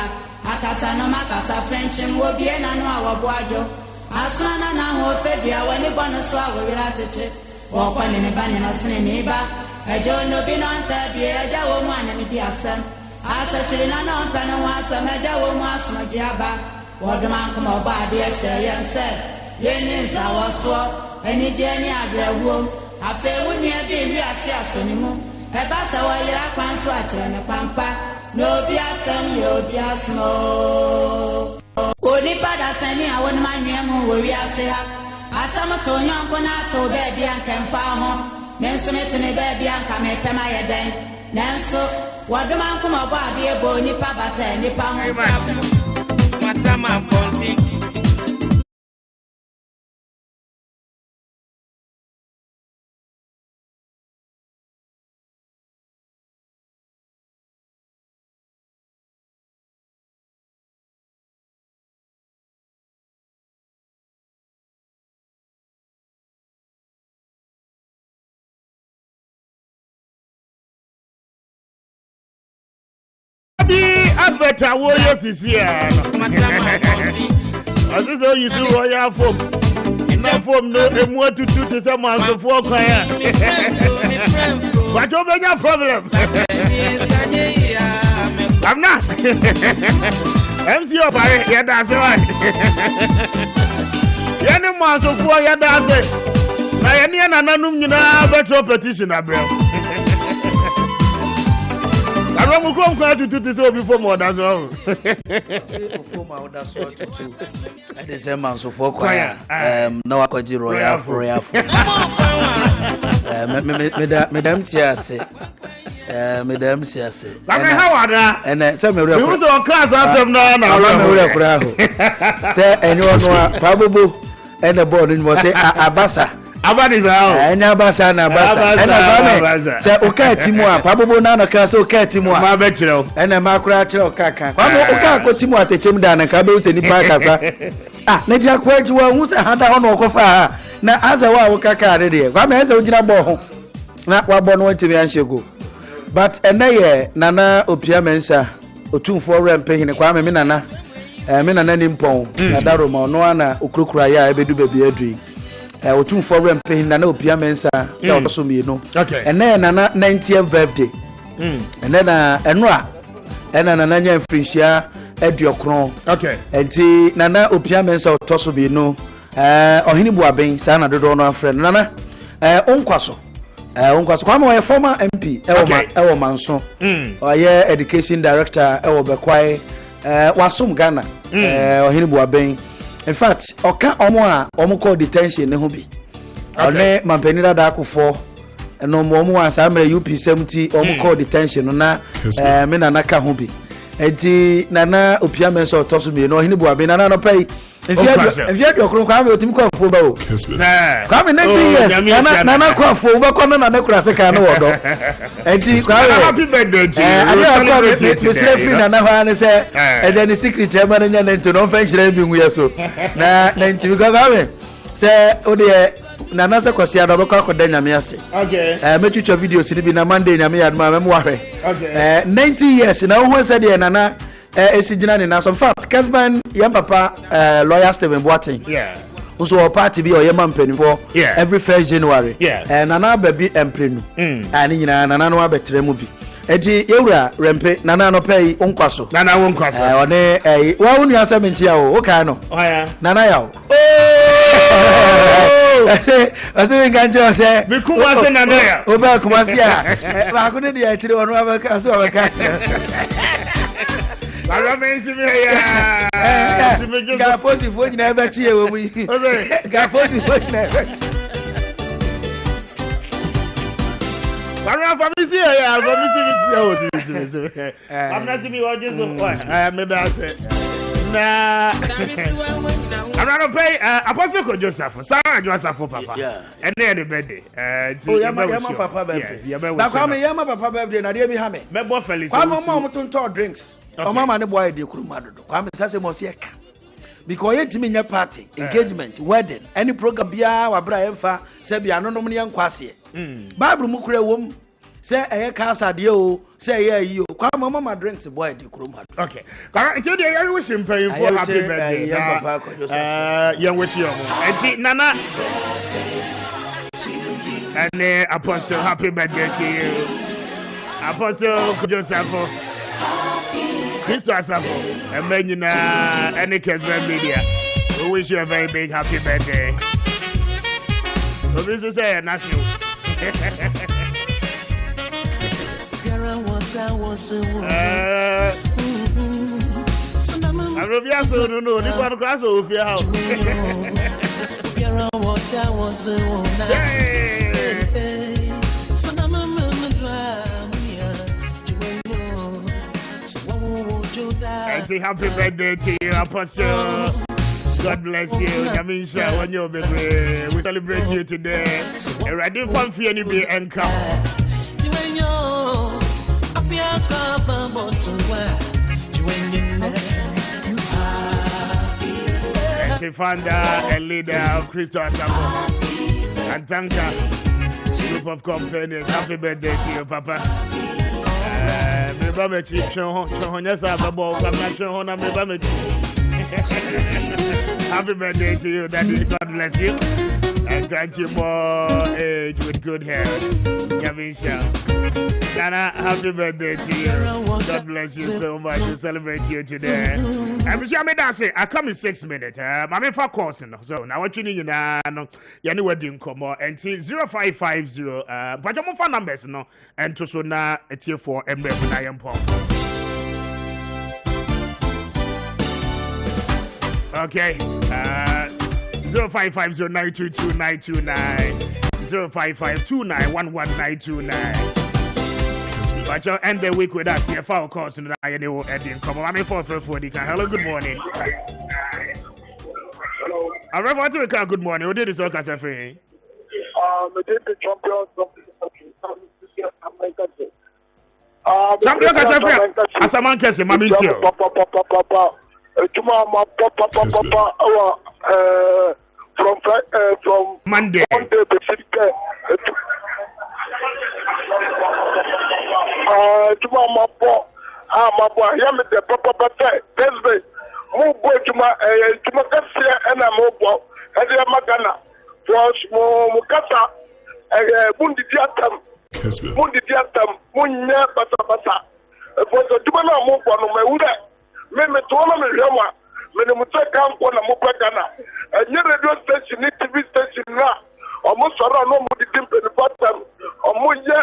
akasa no makasa friendship obi na no awobo ajo asana na ho febia woni bono so awira cheche wokwana ne bani na sene ni ba ejo no bi no anta bi eja wo mu anami di asem asa chirina no mpano wasa meja wo mu asono diaba wodoma nkoma oba ade ehye yense yeninza waso enije ni adrewo afe wonua bi wi ase asonimu eba sa wa yira kwanso akire ne kwampa no bi asem yo bi asmo oni pada sani awon manwem wo wi ase ha asam to nyonko na to be bia nkemfa ho menso metene be bia nka me pema yeden nanso wadoma nkoma bo ade ebo nipa bata nipa ho matama ponti
advert awo yes here. As this how you do royal foam. Enough foam no emu to some man so for kwaya. But over your problem. I'm not. MC up I yeah that's right. Any man so for yeah that's it. Na any nanum nyina better petition abel. I don't go to this before more as well.
Before my order so to at the same man so for choir. No akwaji royal. Madam Siase. Madam Siase.
How are that?
And tell me we
was on class awesome now.
Say anyone probable and the board was say Abasa.
Abadiza
enya basa na basa ena bame se oka timu a pabbo na no ka se oka timu a
ma be kireo
ena makura kireo kaka kwamo oka ko timu atechem da na ka be useni pa kasa na dia kwaji wa hu se hada ho no kofa na aza wa oka ka de kwamo eza ojina bo ho na wa bo no wantimi anhyego but eneye nana opia mensa otumfo rempe hine kwamo me nana ni mpon na daroma no ana okrokura ya ebedu baby adui otum for rempe na opia mensa ya otoso mienu ene na 90th birthday ene na enua ena na nya mfrinhia aduokron enti na opia mensa otoso mienu ohini buaben sa na dodo no afre na onkwaso Kwame was former MP ewo manso oye education director ewo bekwai wasum Ghana ohini buaben. In fact, oka omo call detention ne ho bi. ɔne mampanira da akofo no mo ansa mre UP 70 call detention na me nana ka ho bi enti nana opia men so toso me no hini bu abi nana no pay if you okro kwa me otimi kwa fo ba o kwa me 90 years nana kwa fo ba kwa nana kura se ka no wodo enti kwa
happy birthday to you
me say free nana ho an say e dey secret e ma nya nto no fa nhira bi nwu yeso na 90 kwa me say o de nana se kwasi ado bekọ akoda nyame ase metwitwa videos ni bi na Monday nyame yad ma memo ahwe 90 years na wo se de nana esigina ni na so fact Kessben yam papa lawyer Stephen Boateng also party bi o yam mpani for every 1st January nana baby emprenu ani nyina nana no abetre mu bi eti ewura rempe nana no pay onkwaso
nana wonkwaso
one wa wonu asementi ya o ka no nana ya o ase nganjo se
mi kuma se nana ya
o ba kuma se ya ba ko ne dia tire wonu abaka so abaka
Bara mensi me ya simejo
ga fosi fo nyina ba tie wo mu ga fosi fo nyina ba
Bara famisi ya famisi o si I'm not see me what just me ba say na I'm not pay Apostle Joseph Sarah Joseph papa and the birthday
yama papa birthday ba kwa me yama papa birthday na dia bi ha me
bo Felix
kwa mo tonto drinks o mama ne boy de kuruma dodo kwa me sase mo se eka because yentimi nya party engagement wedding any program bia wa bra emfa se bia no no ne yankwase Bible mu kura wom say eye casa de o say eye yi o kwa mama drinks boy de kuruma
okay kwa nti de you wish him pay for happy birthday you wish you enti nana and Apostle happy birthday to you Apostle Joseph Christo Asafo and Benina and Kessben Media. We wish you a very big happy birthday. So this is a national. I love you so no. This one class of your house. Happy birthday to you, Apostle. God bless you. Yamisha, when you're baby, we celebrate you today. A radio fan for you be and come. Founder and leader of Christo Asafo and Tanka group of companies. Happy birthday to you, Papa. Happy birthday to you, Daddy. God bless you and grant you more age with good health. Yamisha. Nana, happy birthday to you. God bless you so much. We celebrate you today. I'm sure I come in 6 minutes. I'm for course. So now what you need now? You wedding come and 0550. But your phone numbers no and to so now it's here for okay. 0550-922-929 0552911929. But you'll end the week with us. Your phone calls and I know Eddie. Come on, I'm in for hello, good morning.
Hello.
I want to call good morning. Who did this all free?
We did the champions of the
champion Kessben. Asaman Kessben, Mami Tio.
From
Monday.
My boy, the papa Kessben. Move to my Cassia and I'm mobile, and the Magana was Mukata, Mundi Diatam, Munya Bata. For the Dumana Mopano, my Uda, Meme Tona Rama, Menemuta on a Mopagana, and your radio station, TV station now, almost around no more dimp in the bottom, or Munya,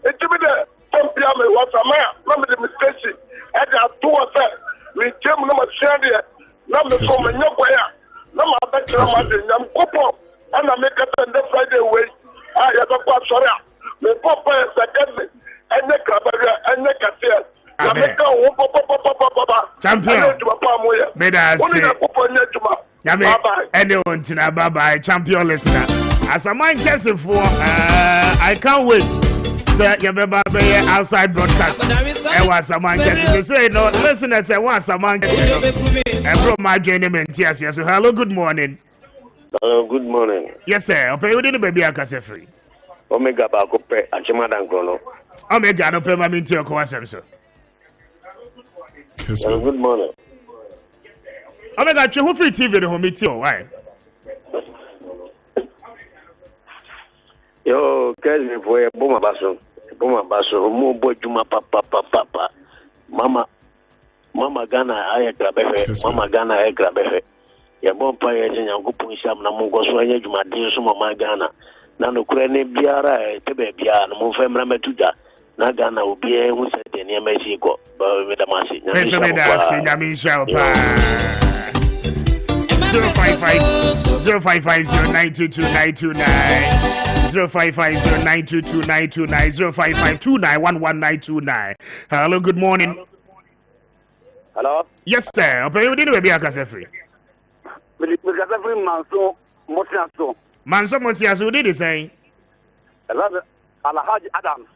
it's a bit. Tempiame was a man, not the mistake. And I told her, we came no Australia, not the Comania, no, I'm couple, and I make it on the Friday way. I have a quite sorry. Me papa is second, and the Cabaria, and the Cassia.
Champion. Anyone, bye-bye. Champion listener. As a man guessing for, I can't wait. Sir, you remember outside broadcast. I was a man guessing. Say no, listeners, I was a man guessing. I brought my journeyman. Yes. So hello, good morning.
Hello, good morning.
Yes, sir. I'll pay you the baby. I can say free.
Omega Bakope, Achimadan Chrono.
Omega, no pay my mint to your coasem, sir.
Good morning.
Omega, who free TV the home meet you? Why?
Yo, Kessben for a Boma Basso, more boy to my papa. Mama Ghana, I grab Mama Ghana, I grab your bomb players in your good sham, Namugo, so I need my dear some of my Ghana. Nano Crane Biara, Tebea, no more family Metuda. Nagana will be a who said in Mexico, but with a massive.
05509229229 Hello, good morning.
Hello?
Yes, sir. I'll pay you dinner, baby. I can say free. Manso Mosiaso did the same.
Alhaji Adam.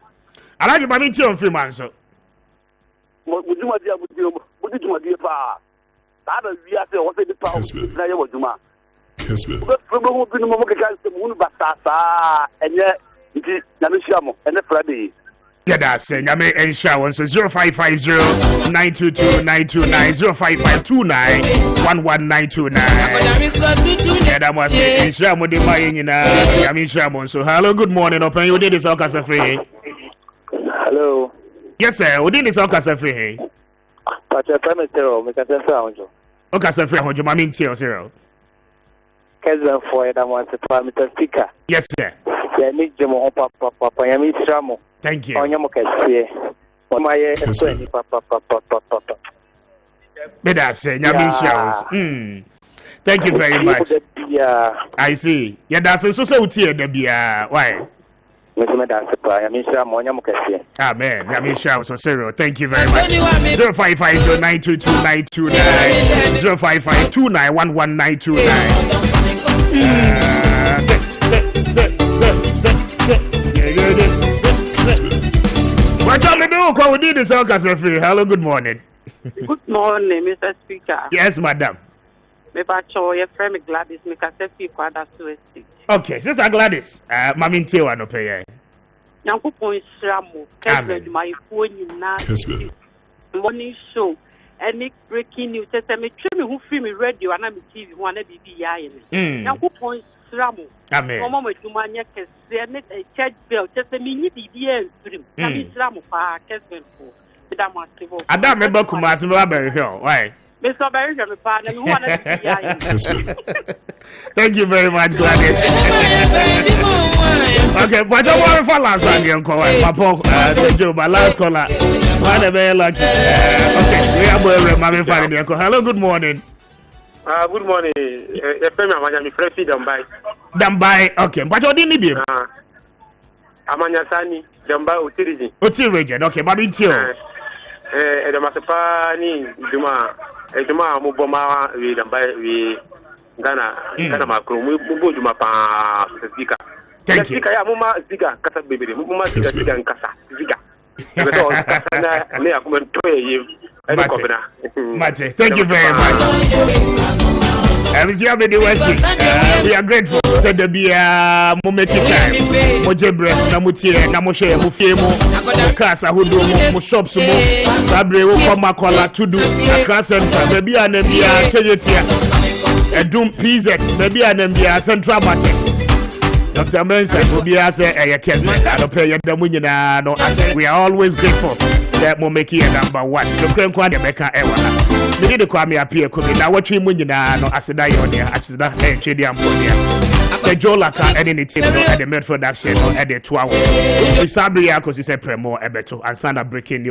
I like you, Mammy, on free man, so.
Would you my dear, pa? That is the answer. What the power of Juma?
Kessben.
And yet, it is Namishamo and the Friday.
Yeah, that's saying I may ensure so 0550 922 05529 11929. Yeah, that must be ensure mo de buying in Yamisha. So hello, good morning. Open you did this all casa free.
Hello.
Yes, sir. We did this all casa free.
But your family zero, make a sense of you.
Okay, sir, free. You mean tell zero.
Kessben for it. I want to Mr. Speaker.
Yes, sir.
Yeah, need Jamo Papa, Yami.
Thank you.
On your Maakye. On my Papa.
Better say, Yamisha. Thank you very much. I see. Yeah, that's so tear the beer. Why?
Amen.
Yamisha so zero. Thank you very much. 0550 922 What shall we do? We need this all free. Hello, good morning.
Good morning, Mr. Speaker.
Yes, madam.
Me bacho your friend Gladys me ka say people ada so estate.
Okay, Sister Gladys, mami ntewa no pay.
Nyankopon shramo, Kessben my phone nyina. Morning show. Any breaking news say me twe me hu free me radio and me TV ho na bibi ya ye me. Nyankopon shramo.
Amen.
Omo madwuma nya kese ne church bell say me nyi bibi en stream. Na me shramo pa Kessben for.
Adam member Kumasi Barberry Hill. Why?
Mr. Barry, my partner, who want to
Thank you very much, Gladys. Okay, but don't worry for last one, young call. Papa, thank you, my last caller. Very lucky. Okay, we are going to find the hello, good morning.
Good morning. I'm Freddie Dambai.
Dambai, okay, but you didn't need him.
Amanyasani, Dambai, Utiriji.
Utiriji, okay, but in here.
Edamasapani Juma Muboma we Ghana Macro Mubujuma pa Zika.
Thank you.
Muma Zika Kasa baby, Muma Zika and Kasa Zika.
Mate, thank you very much. We are grateful. Said the beer, Momeki time, Mojebre, Namutie, Namoshe, Mufiemo, Casa, Hudu, Mushops, Sabre, Wokomakola, Tudu, Akasan, maybe an MBA, Kejetia, a Doom Pizet, maybe an MBA, Central Market. Dr. Mensa will be as a Kessben. I don't pay the money now. We are always grateful that Momeki number one. The Crane Kwame Mecca ever. We need to Kwame Appiah Kubi. Now what you mean now? As a Dionia, as that Chedi Amponia. Say Jolaka and any team at the Med production or at the 2 hours. We Sabria because it's a premo ebeto and Sanda breaking news.